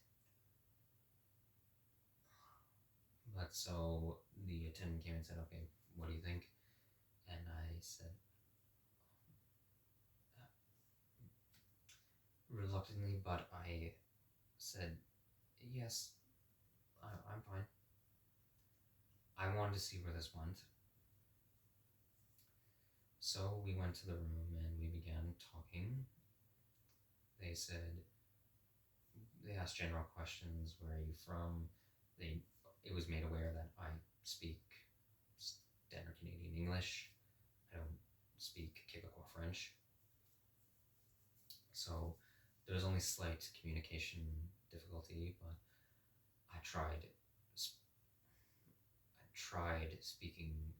But so the attendant came and said, "Okay, what do you think?" And I said, reluctantly, but I said, "Yes, I'm fine." I wanted to see where this went. So we went to the room and we began talking. They asked general questions. Where are you from? It was made aware that I speak standard Canadian English. I don't speak Quebecois French. So there was only slight communication difficulty, but I tried speaking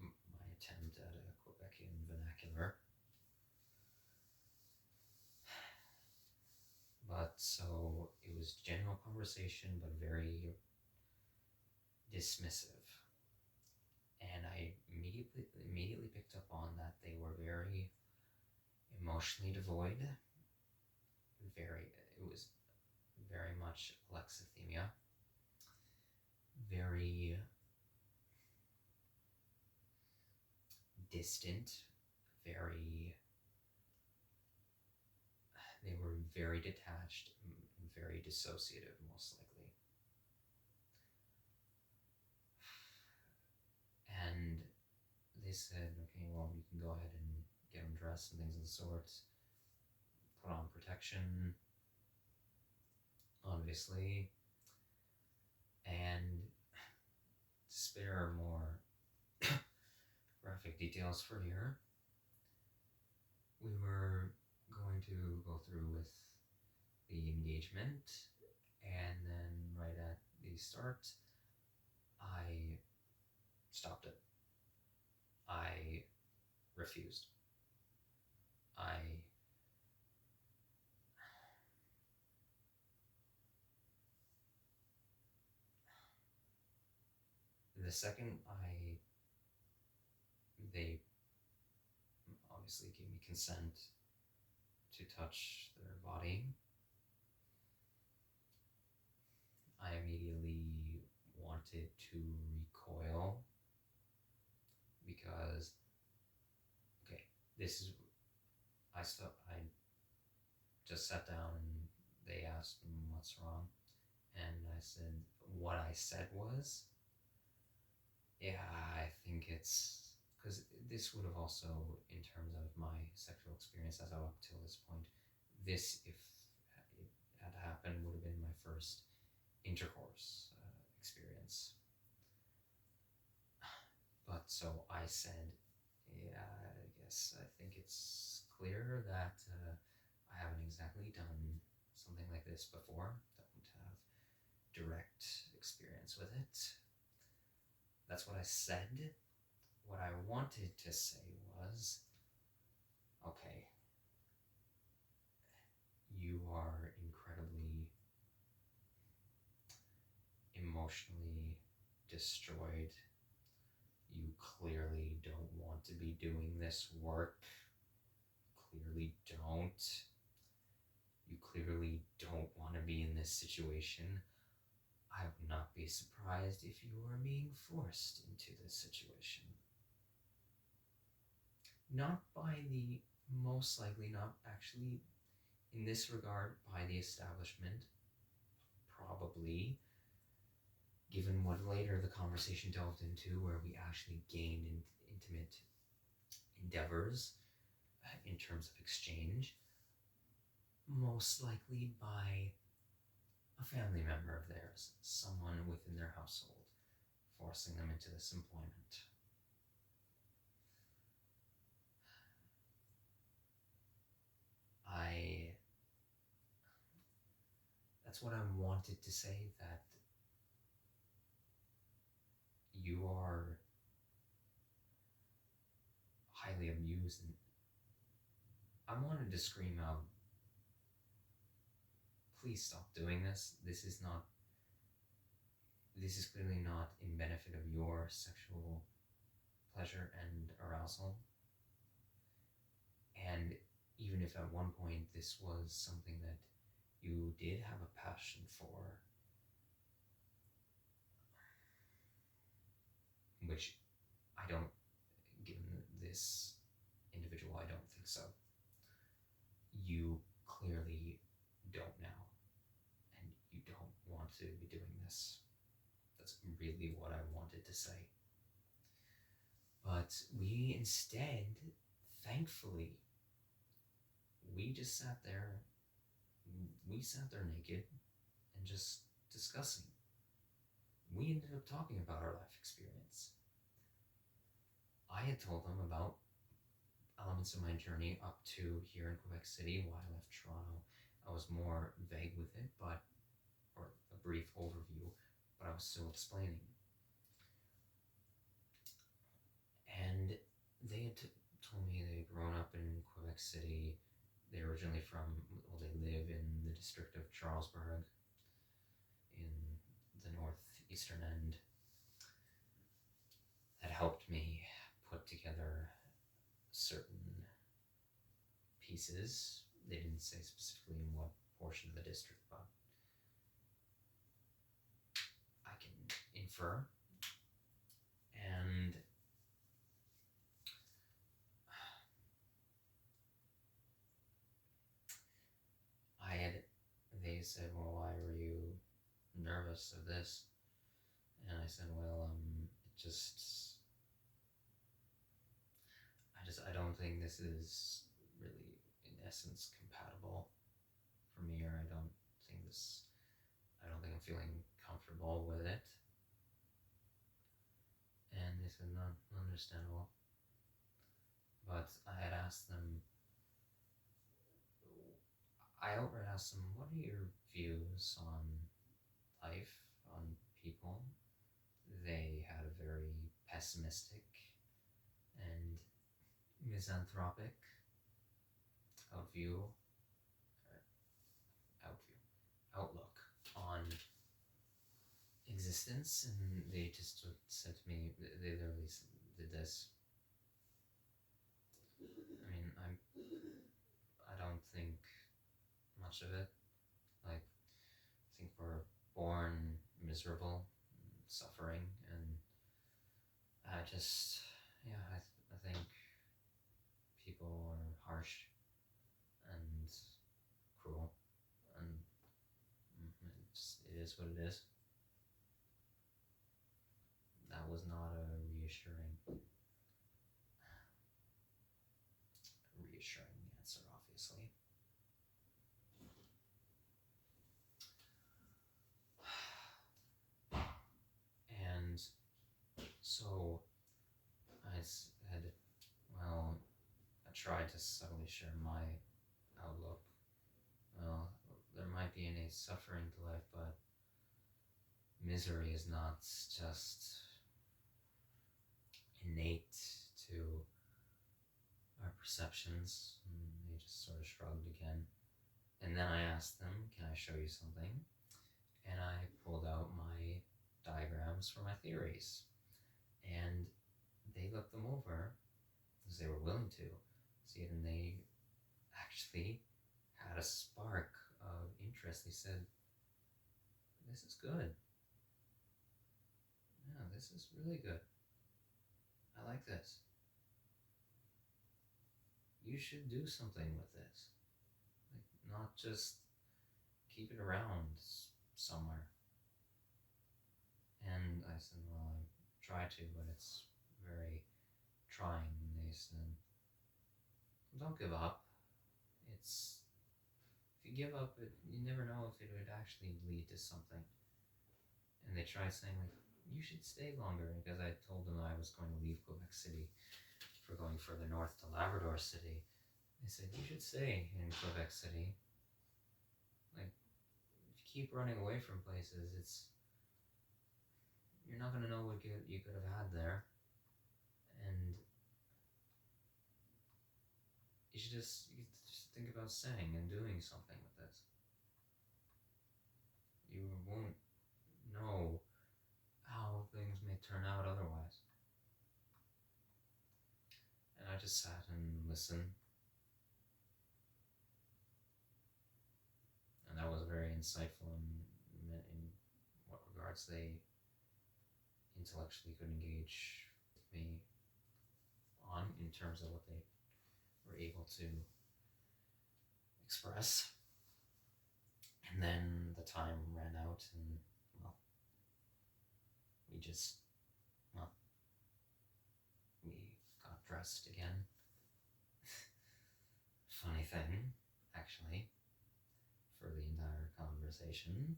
my attempt at a Quebecian vernacular. But so it was general conversation, but very dismissive. And I immediately picked up on that they were very emotionally devoid. It was very much alexithymia. Very distant, they were very detached and very dissociative, most likely. And they said, "Okay, well, you can go ahead and get undressed and things of the sort. Put on protection, obviously." And to spare more graphic details for here, we were going to go through with the engagement, and then right at the start, I stopped it. I refused. The second they obviously gave me consent to touch their body, I immediately wanted to recoil because, okay, I just sat down and they asked what's wrong, and I said, what I said was, yeah, I think it's, because this would have also, in terms of my sexual experience as up till this point, this, if it had happened, would have been my first intercourse experience. But so I said, yeah, I guess I think it's clear that I haven't exactly done something like this before. Don't have direct experience with it. That's what I said. What I wanted to say was, okay, you are incredibly emotionally destroyed. You clearly don't want to be doing this work. Clearly don't. You clearly don't want to be in this situation. I would not be surprised if you were being forced into this situation. Not by the, most likely not actually in this regard by the establishment, probably, given what later the conversation delved into, where we actually gained intimate endeavors in terms of exchange, most likely by a family member of theirs, someone within their household, forcing them into this employment. That's what I wanted to say, that you are highly amused, and I wanted to scream out, please stop doing this. This is clearly not in benefit of your sexual pleasure and arousal. And even if at one point this was something that you did have a passion for, which I don't, given this individual, I don't think so. You clearly don't now, and you don't want to be doing this. That's really what I wanted to say. But we instead, thankfully, we sat there naked and just discussing. We ended up talking about our life experience. I had told them about elements of my journey up to here in Quebec City. While I left Toronto, I was more vague with it, or a brief overview, but I was still explaining. And they had told me they had grown up in Quebec City. They're originally they live in the district of Charlesbourg in the northeastern end. That helped me put together certain pieces. They didn't say specifically in what portion of the district, but I can infer. And they said, well, why were you nervous of this? And I said, well, I don't think this is really, in essence, compatible for me, or I don't think I'm feeling comfortable with it. And they said, no, understandable. But I had asked them, I outright asked them, what are your views on life, on people? They had a very pessimistic and misanthropic outlook on existence, and they just said to me, they literally did this. I mean, I don't think much of it. Like, I think we're born miserable, suffering, and I think people are harsh and cruel, and it is what it is. That was not a reassuring answer, obviously. And so I said, well, I tried to subtly share my outlook. Well, there might be any suffering to life, but misery is not just innate to our perceptions. And they just sort of shrugged again. And then I asked them, can I show you something? And I pulled out my diagrams for my theories. And they looked them over, because they were willing to see it, and they actually had a spark of interest. They said, this is good. Yeah, this is really good. I like this. You should do something with this. Like, not just keep it around somewhere. And I said, well, I try to, but it's very trying. And they said, don't give up. It's, if you give up, you never know if it would actually lead to something. And they tried saying, like, you should stay longer, because I told them I was going to leave Quebec City for going further north to Labrador City. They said, you should stay in Quebec City. Like, if you keep running away from places, you're not going to know what you could have had there. And you should just think about staying and doing something with this. You won't know how things may turn out otherwise. And I just sat and listened. And that was very insightful in what regards they intellectually could engage with me on, in terms of what they were able to express. And then the time ran out, and well, we got dressed again. Funny thing, actually, for the entire conversation,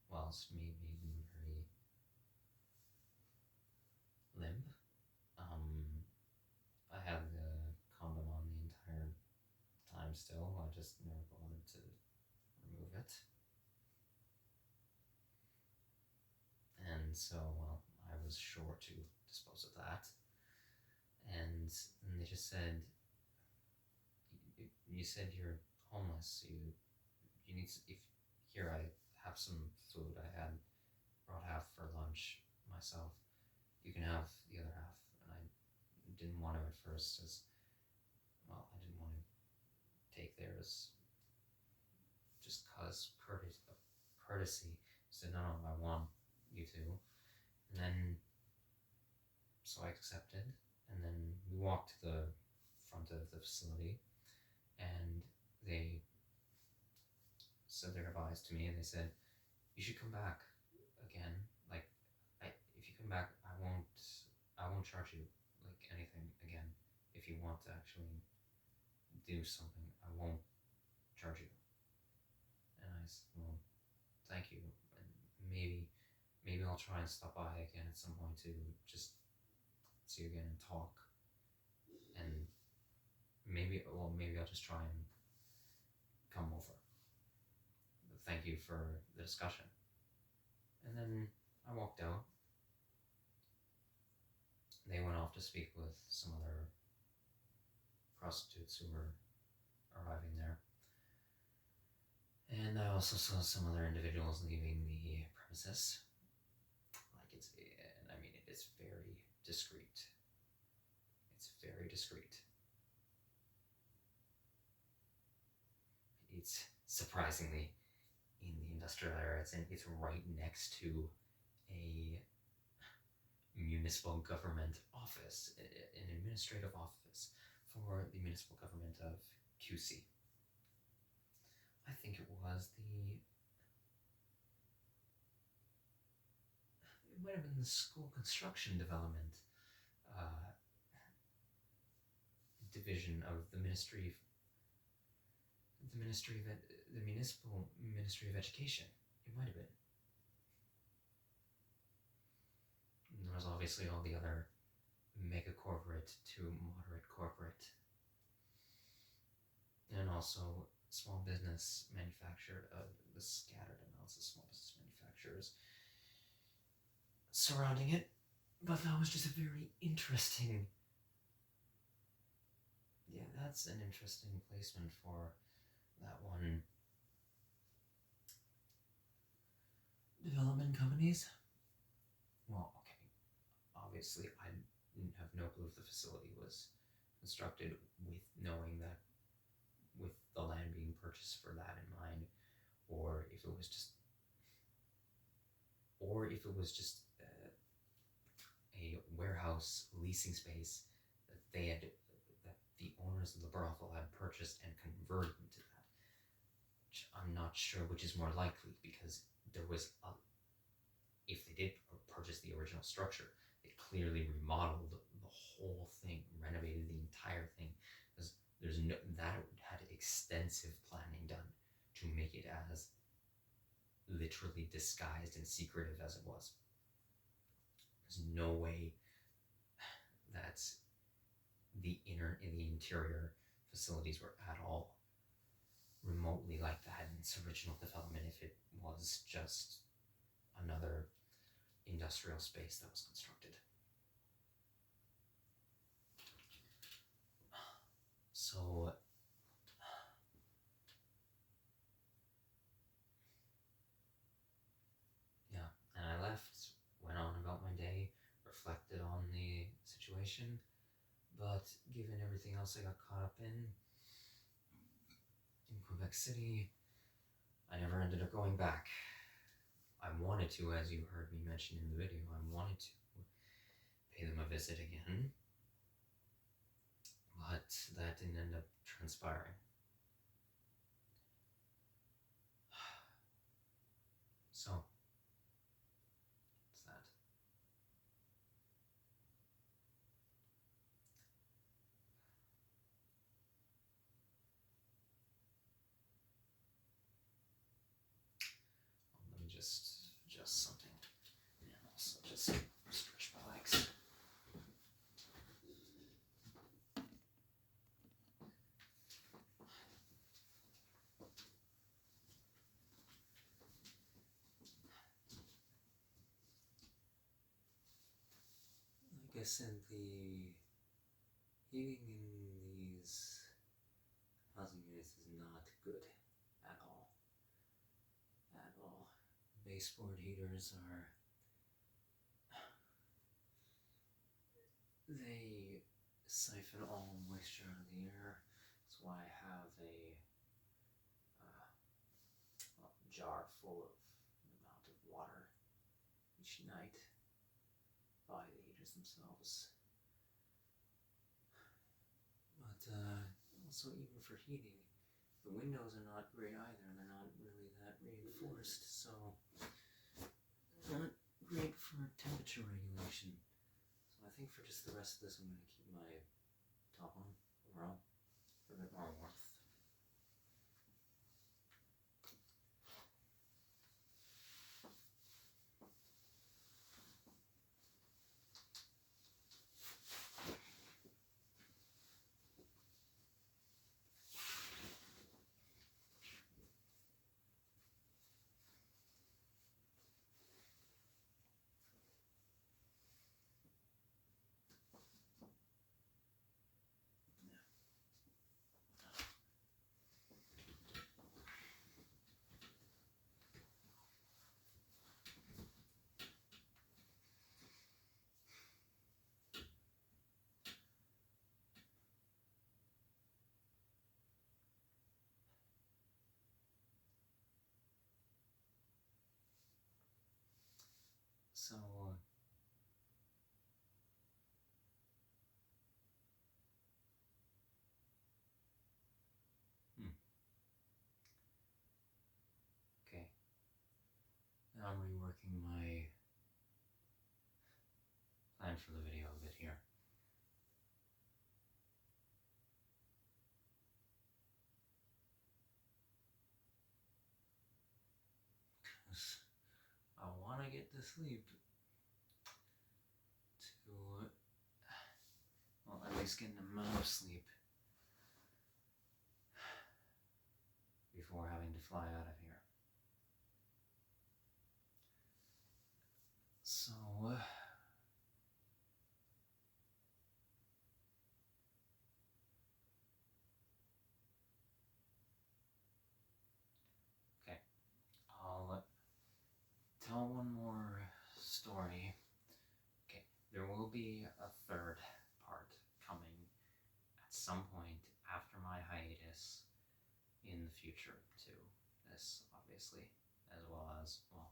whilst me being very limp, I had the condom on the entire time still. I just never bothered to remove it. And so, well, I was sure to dispose of that. And they just said, you said you're homeless, you need, if here I have some food, I had brought half for lunch myself, you can have the other half. And I didn't want to at first, as well, I didn't want to take theirs just cause courtesy. Said, no, I want you to. And then, so I accepted, and then we walked to the front of the facility, and they said their goodbyes to me, and they said, you should come back again. Like, if you come back, I won't charge you like anything again. If you want to actually do something, I won't charge you. And I said, well, thank you, and maybe I'll try and stop by again at some point to just see you again and talk. And maybe I'll just try and come over. But thank you for the discussion. And then I walked out. They went off to speak with some other prostitutes who were arriving there. And I also saw some other individuals leaving the premises. It is very discreet. It's very discreet. It's surprisingly in the industrial area. It's right next to a municipal government office, an administrative office for the municipal government of QC. I think it might have been the school construction development division of the municipal Ministry of Education. It might have been. And there was obviously all the other mega corporate to moderate corporate, and also small business manufacturer, the scattered amounts of small business manufacturers surrounding it. But that was just a very interesting, that's an interesting placement for that one. Development companies? Well, okay, obviously I didn't have no clue if the facility was constructed with knowing that, with the land being purchased for that in mind, or if it was just a warehouse leasing space that the owners of the brothel had purchased and converted into that. I'm not sure which is more likely, because there was a, if they did purchase the original structure, they clearly remodeled the whole thing, renovated the entire thing, because there's no, that had extensive planning done to make it as literally disguised and secretive as it was. There's no way that the interior facilities were at all remotely like that in its original development if it was just another industrial space that was constructed. So yeah, and I left, went on about my day, reflected on the situation, but given everything else I got caught up in Quebec City, I never ended up going back. I wanted to, as you heard me mention in the video, I wanted to pay them a visit again, but that didn't end up transpiring. So, it's that. Let me just adjust something, and also just stretch my legs. I guess in the heating in these housing units is not good at all. At all. Baseboard heaters are, they siphon all moisture out of the air. That's why I have a jar full of an amount of water each night by the heaters themselves. But also, even for heating, the windows are not great either. They're not really that reinforced, so not great for temperature regulation. So I think for just the rest of this, I'm going to keep my top on overall for a bit more warmth. So, okay. Now I'm reworking my plan for the video a bit here. Because I want to get to sleep to, well, at least get an amount of sleep before having to fly out of here. So, okay, I'll tell one more story. Okay, there will be a third part coming at some point after my hiatus in the future to this, obviously, as well as, well,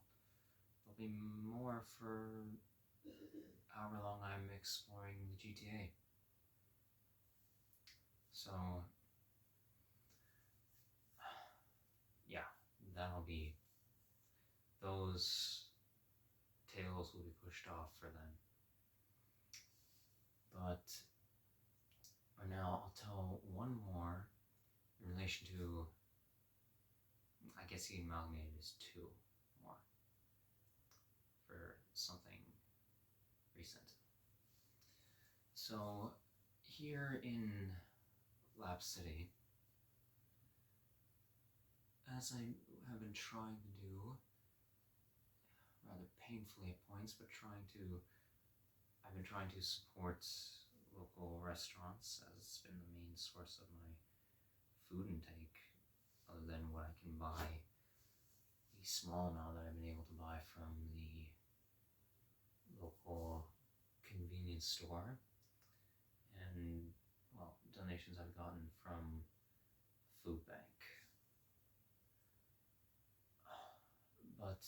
there'll be more for however long I'm exploring the GTA. So, yeah, those tails will be pushed off for then. But for now, I'll tell one more in relation to, I guess he amalgamated as two more for something recent. So here in Lab City, as I have been trying to do, rather painfully at points, but I've been trying to support local restaurants as it's been the main source of my food intake, other than what I can buy, the small amount that I've been able to buy from the local convenience store, and, well, donations I've gotten from food bank. But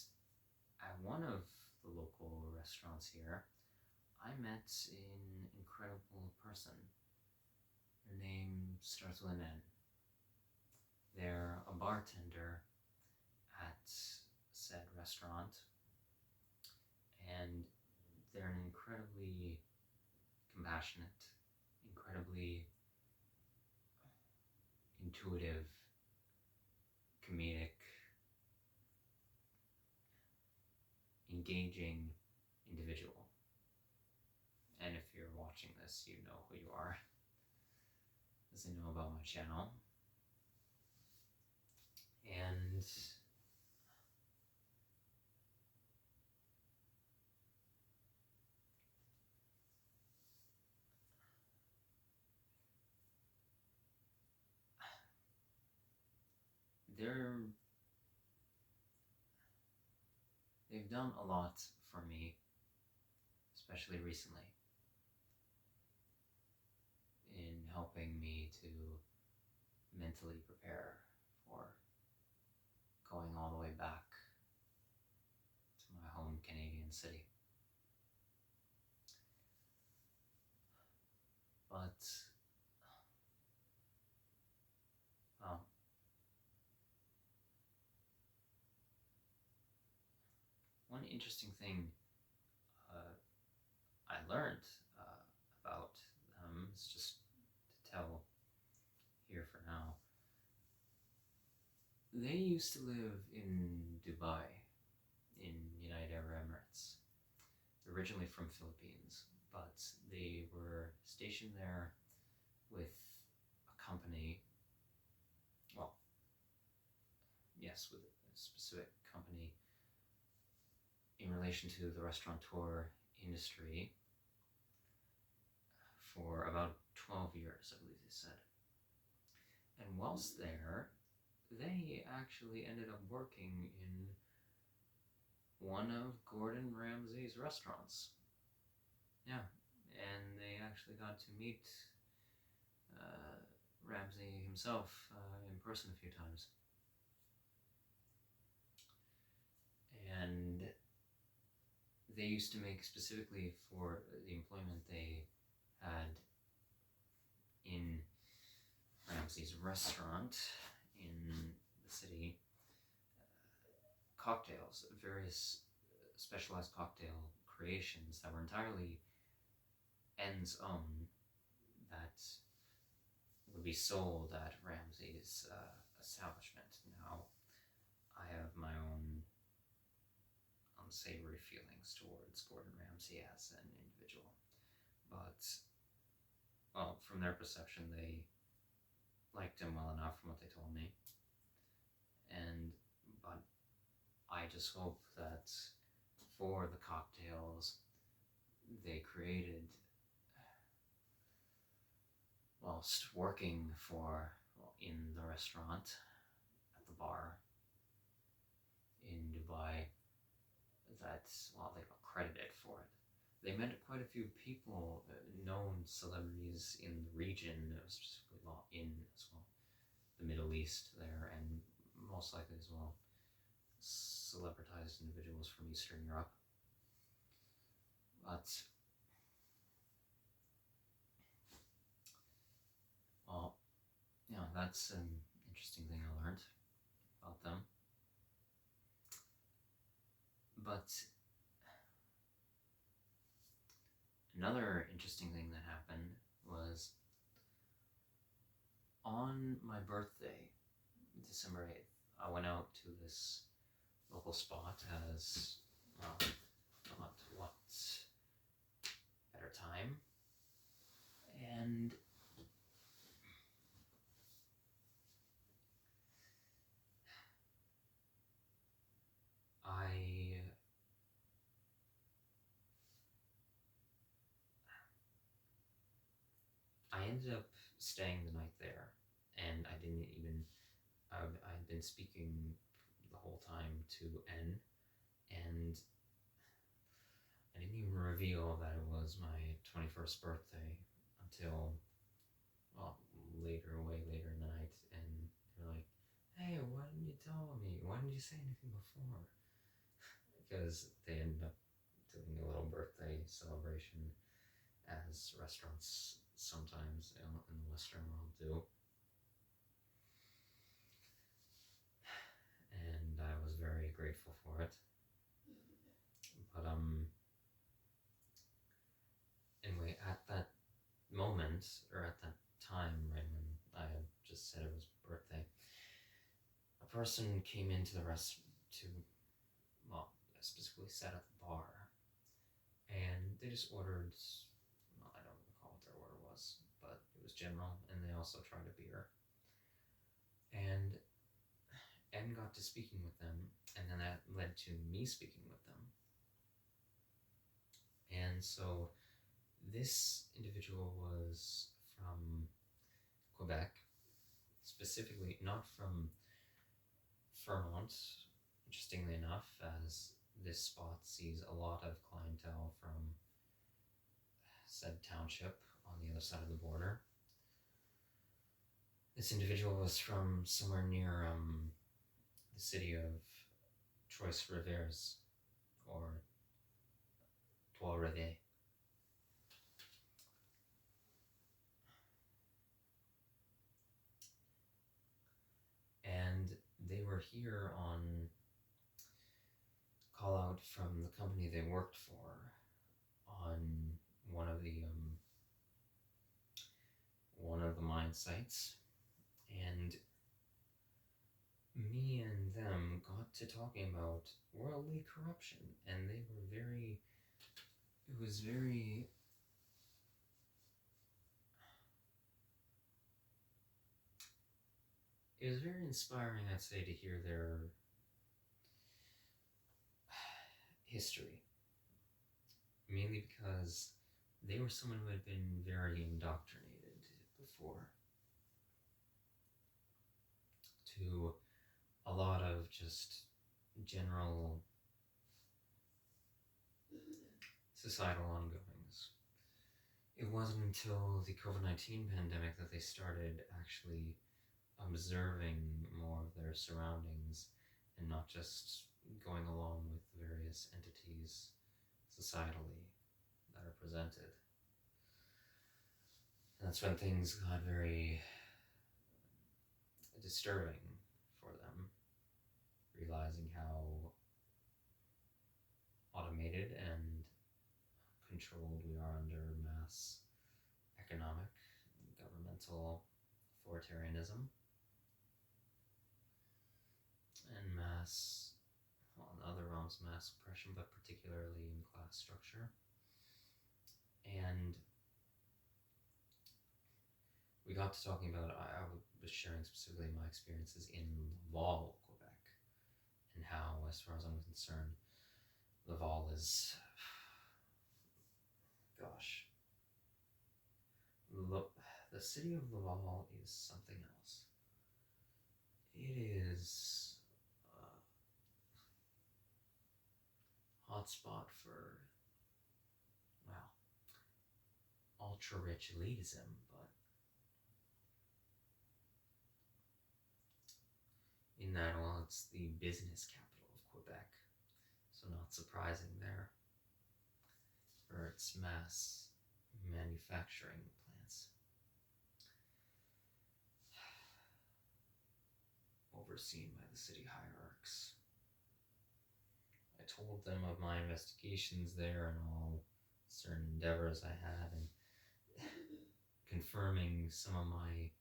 at one of the local restaurants here, I met an incredible person. Her name starts with an N. They're a bartender at said restaurant, and they're an incredibly compassionate, incredibly intuitive, comedic, engaging individual. And if you're watching this, you know who you are, as they know about my channel. And they've done a lot for me, especially recently, in helping me to mentally prepare for going all the way back to my home Canadian city. But, well, one interesting thing I learned about them is just to tell here for now. They used to live in Dubai, in United Arab Emirates. They're originally from Philippines, but they were stationed there with a company, well, yes, with a specific company in relation to the restaurateur industry for about 12 years, I believe they said. And whilst there, they actually ended up working in one of Gordon Ramsay's restaurants. Yeah, and they actually got to meet Ramsay himself in person a few times. And they used to make specifically for the employment they had in Ramsay's restaurant in the city, cocktails, various specialized cocktail creations that were entirely N's own, that would be sold at Ramsay's establishment. Now, I have my own unsavory feelings towards Gordon Ramsay as an individual, but, well, from their perception, they liked him well enough from what they told me, but I just hope that for the cocktails they created whilst working in the restaurant, at the bar in Dubai, that, well, they got credited for it. They met quite a few people, known celebrities in the region, specifically in as well, the Middle East there, and most likely as well celebritized individuals from Eastern Europe. But, well, yeah, that's an interesting thing I learned about them. But another interesting thing that happened was on my birthday, December 8th, I went out to this local spot as, well, not what better time, and I ended up staying the night there, and I didn't even, I'd been speaking the whole time to N, and I didn't even reveal that it was my 21st birthday until, well, later, way later in the night, and they're like, hey, why didn't you tell me? Why didn't you say anything before? Because they ended up doing a little birthday celebration, as restaurants sometimes in the Western world do. And I was very grateful for it. But anyway, at that moment, or at that time, right when I had just said it was birthday, a person came into the well, specifically sat at the bar, and they just ordered, well, I don't recall what their order was, but it was general, and they also tried a beer. And got to speaking with them, and then that led to me speaking with them. And so this individual was from Quebec, specifically not from Vermont, interestingly enough, as this spot sees a lot of clientele from said township on the other side of the border. This individual was from somewhere near the city of Trois-Rivières, or Trois-Rivières. And they were here on call out from the company they worked for on one of the mine sites, and me and them got to talking about worldly corruption, and they were very inspiring, I'd say, to hear their history, mainly because they were someone who had been very indoctrinated before to a lot of just general societal ongoings. It wasn't until the COVID-19 pandemic that they started actually observing more of their surroundings and not just going along with various entities societally that are presented. And that's when things got very disturbing for them, realizing how automated and controlled we are under mass economic and governmental authoritarianism and mass, well, in other realms, mass oppression, but particularly in class structure. And we got to talking about, I was sharing specifically my experiences in Laval, Quebec, and how, as far as I'm concerned, Laval is, gosh, the city of Laval is something else. It is a hotspot for, well, ultra-rich elitism, but in that, well, it's the business capital of Quebec, so not surprising there for its mass manufacturing plants overseen by the city hierarchs. I told them of my investigations there and all certain endeavors I had, and confirming some of my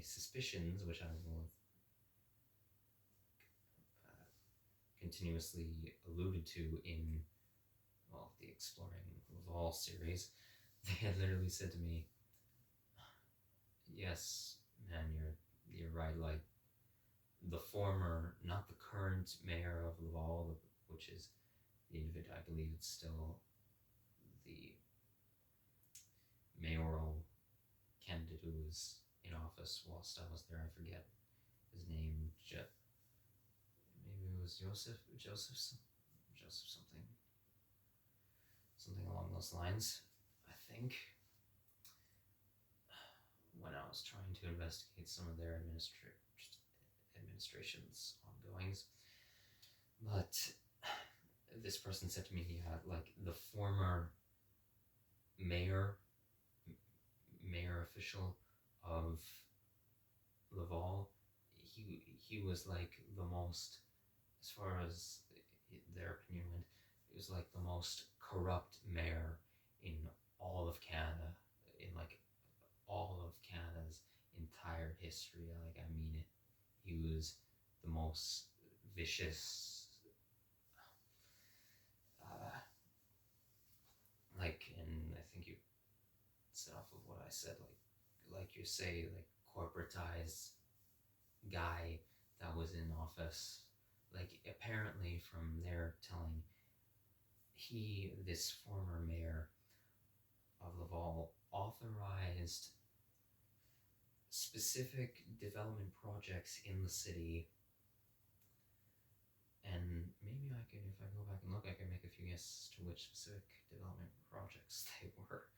suspicions, which I will continuously alluded to in, well, the Exploring Laval series. They had literally said to me, "Yes, man, you're right. Like the former, not the current mayor of Laval, which is the individual. I believe it's still the mayoral candidate who was in office whilst I was there. I forget his name. Maybe it was Joseph something along those lines. I think when I was trying to investigate some of their administration's ongoings, but this person said to me, yeah, like the former mayor official of Laval, he was like the most, as far as their opinion went, it was like the most corrupt mayor in all of Canada, in like all of Canada's entire history. Like, I mean it. He was the most vicious, and I think you set off of what I said, like you say, like corporatized guy that was in office. Like, apparently from their telling, this former mayor of Laval authorized specific development projects in the city, and maybe I could, if I go back and look, I could make a few guesses to which specific development projects they were.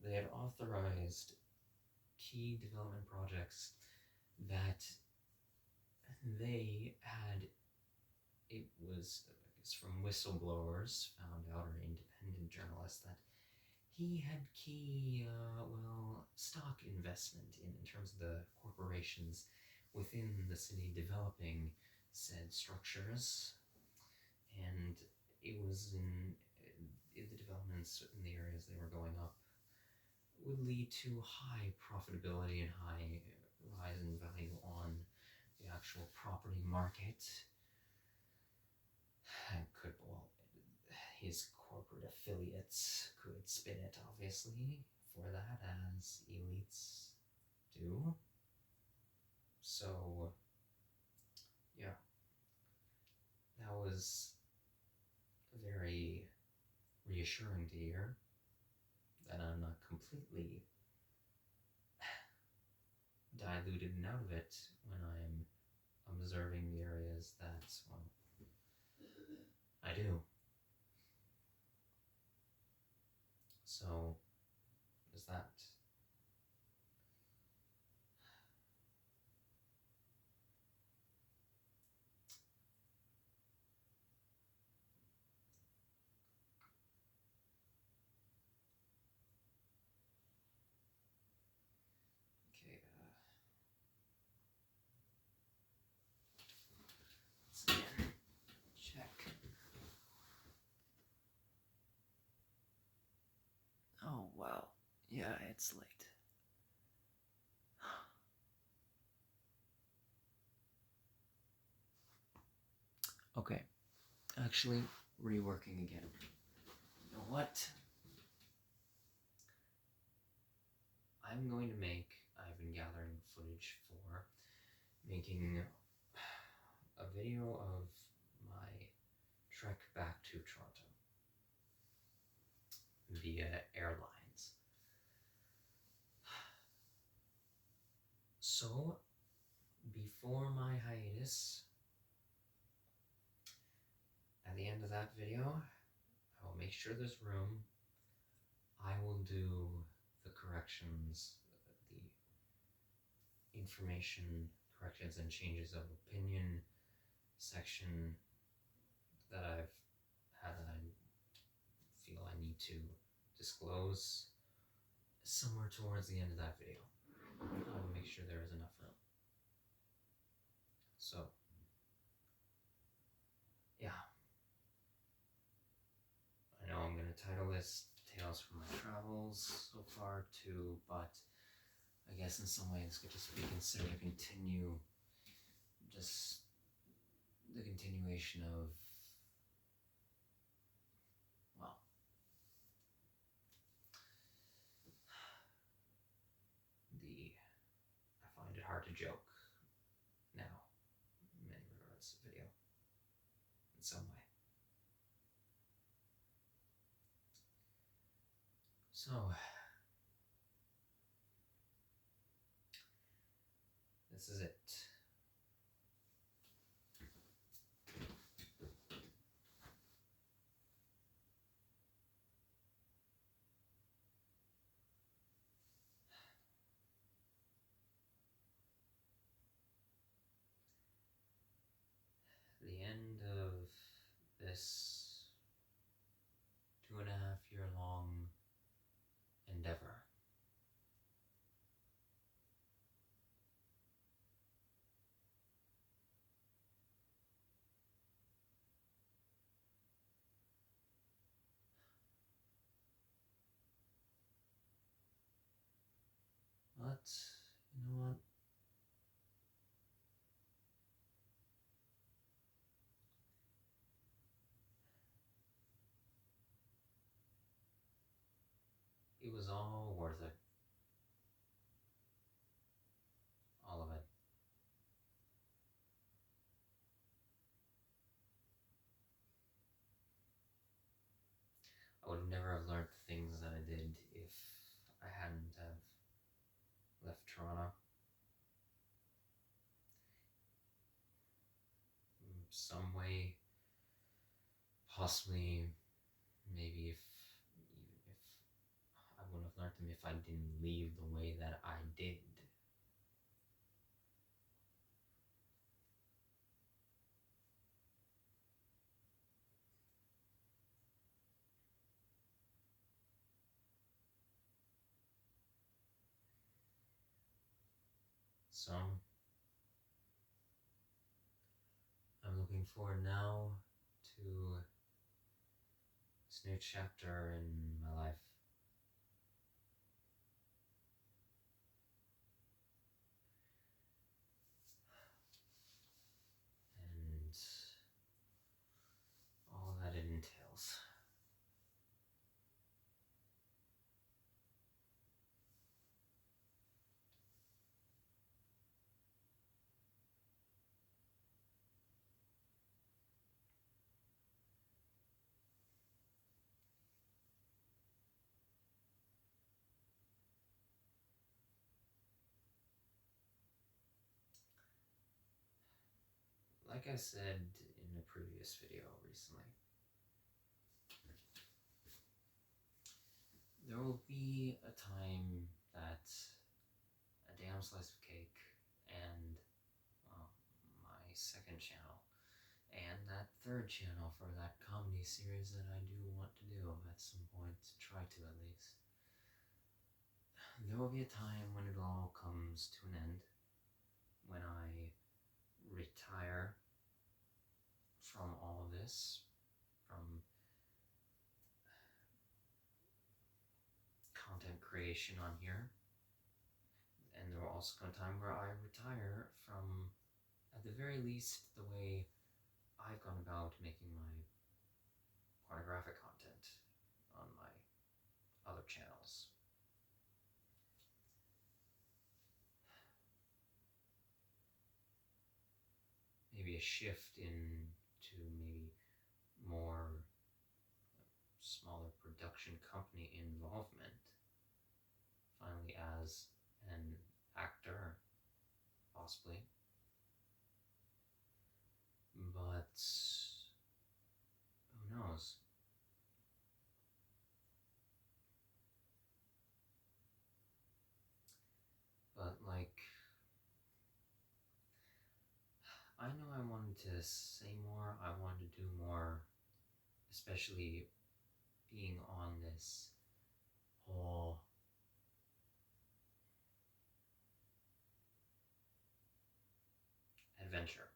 They had authorized key development projects that they had, it was, I guess, from whistleblowers found out, or independent journalists, that he had key, stock investment in terms of the corporations within the city developing said structures, and it was in the developments in the areas they were going up would lead to high profitability and high rise in value on the actual property market. And his corporate affiliates could spin it, obviously, for that, as elites do. So, yeah, that was very reassuring to hear that I'm not completely diluted and out of it when I'm observing the areas that, well, I do. So, is that. Okay, let's again check. Oh, wow. Yeah, it's late. Okay, actually, reworking again. You know what? I've been gathering footage for making a video of my trek back to Toronto via airlines. So, before my hiatus, at the end of that video, I will make sure there's room. I will do the corrections, the information corrections and changes of opinion section that I've had, that I feel I need to disclose somewhere towards the end of that video. I will make sure there is enough room. So, yeah, titles so far too, but I guess in some ways could just be considered a just the continuation of, well, I find it hard to joke now, in many regards, video, in some way. So, this is it. The end of this 2.5-year long endeavor. But, you know what? It was all worth it. All of it. I would never have learned the things that I did if I hadn't have left Toronto. In some way, possibly, maybe even if I wouldn't have learned them if I didn't leave the way that I did. So, I'm looking forward now to this new chapter in my life. And all that it entails. Like I said in a previous video recently, there will be a time that a damn slice of cake and, well, my second channel and that third channel for that comedy series that I do want to do at some point, try to at least. There will be a time when it all comes to an end, when I retire from all this, from content creation on here, and there will also come a time where I retire from, at the very least, the way I've gone about making my pornographic content on my other channels. Maybe a shift into maybe more smaller production company involvement, finally as an actor, possibly. But who knows? But like, I know I wanted to say more, I wanted to do more, especially being on this whole adventure.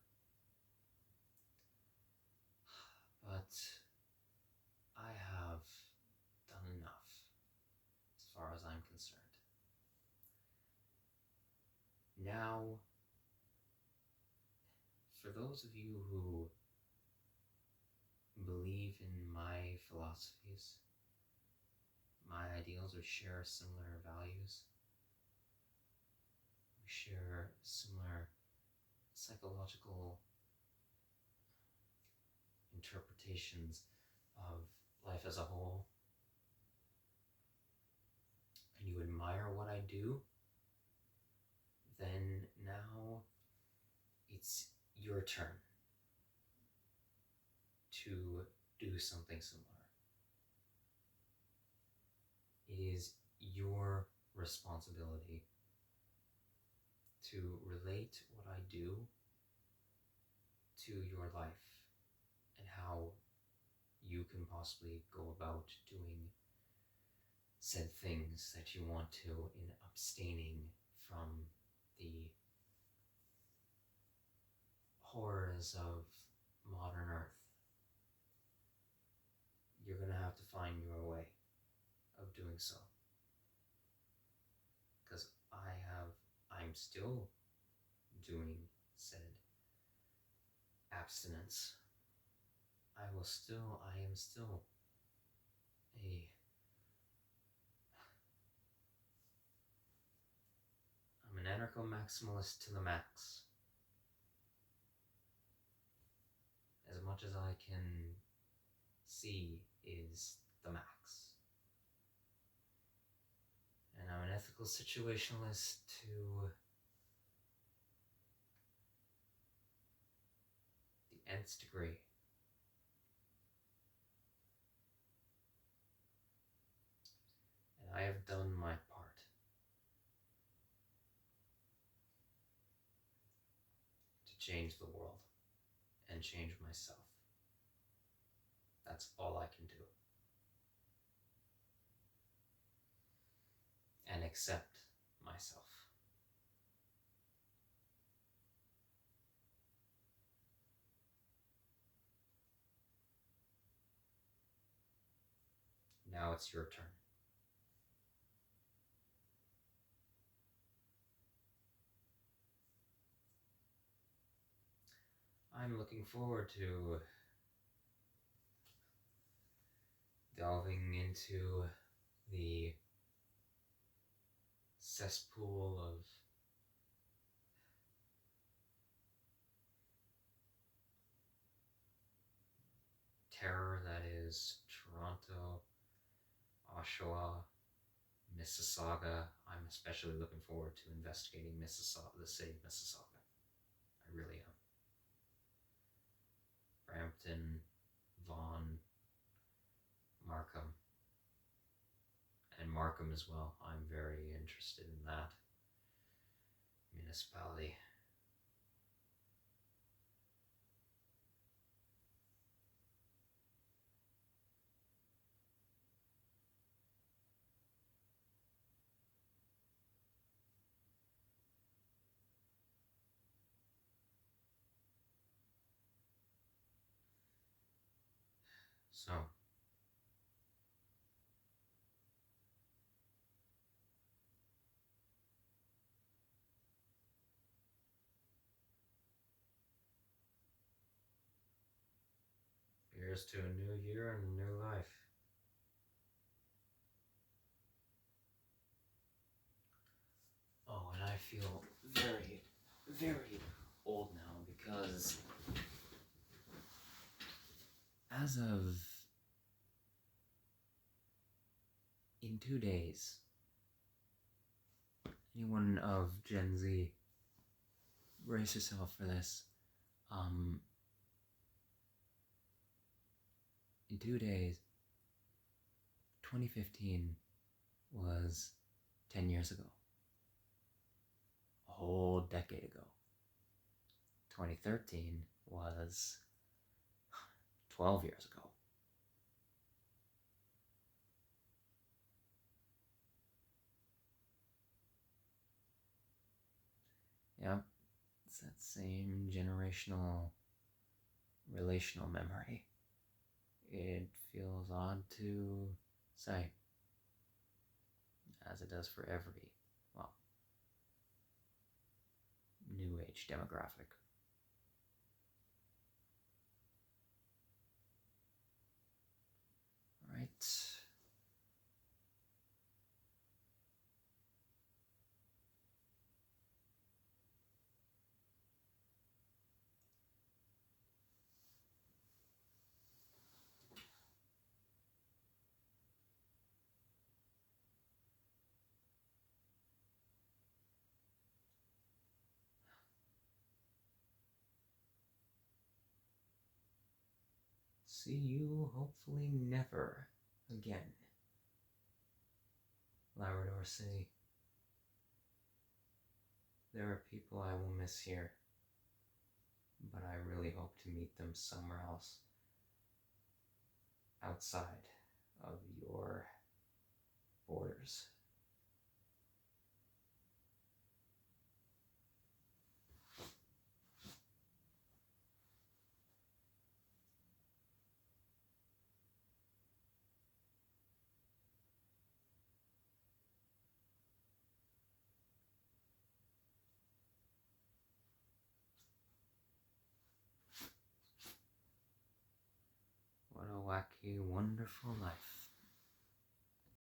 But I have done enough, as Now, for those of you who believe in my philosophies, my ideals, or share similar values, we share similar psychological interpretations of life as a whole, and you admire what I do, then now it's your turn to do something similar. It is your responsibility to relate what I do to your life and how you can possibly go about doing said things that you want to in abstaining from the horrors of modern Earth. You're going to have to find your way of doing so. Because I'm still doing said abstinence. I'm still I'm an anarcho-maximalist to the max. As much as I can see is the max. And I'm an ethical situationalist to the nth degree. And I have done my part to change the world and change myself. That's all I can do. And accept myself. Now it's your turn. I'm looking forward to delving into the cesspool of terror that is Toronto, Oshawa, Mississauga. I'm especially looking forward to investigating Mississauga, the city of Mississauga. I really am. Brampton, Vaughan, Markham, and Markham as well. I'm very interested in that municipality. So, here's to a new year and a new life. Oh, and I feel very, very old now because as of in 2 days, anyone of Gen Z, brace yourself for this. In 2 days, 2015 was 10 years ago. A whole decade ago. 2013 was 12 years ago. Yep, it's that same generational relational memory. It feels odd to say, as it does for age demographic. All right. See you hopefully never again. Labrador City. There are people I will miss here, but I really hope to meet them somewhere else, outside of your borders. What a wacky, wonderful life.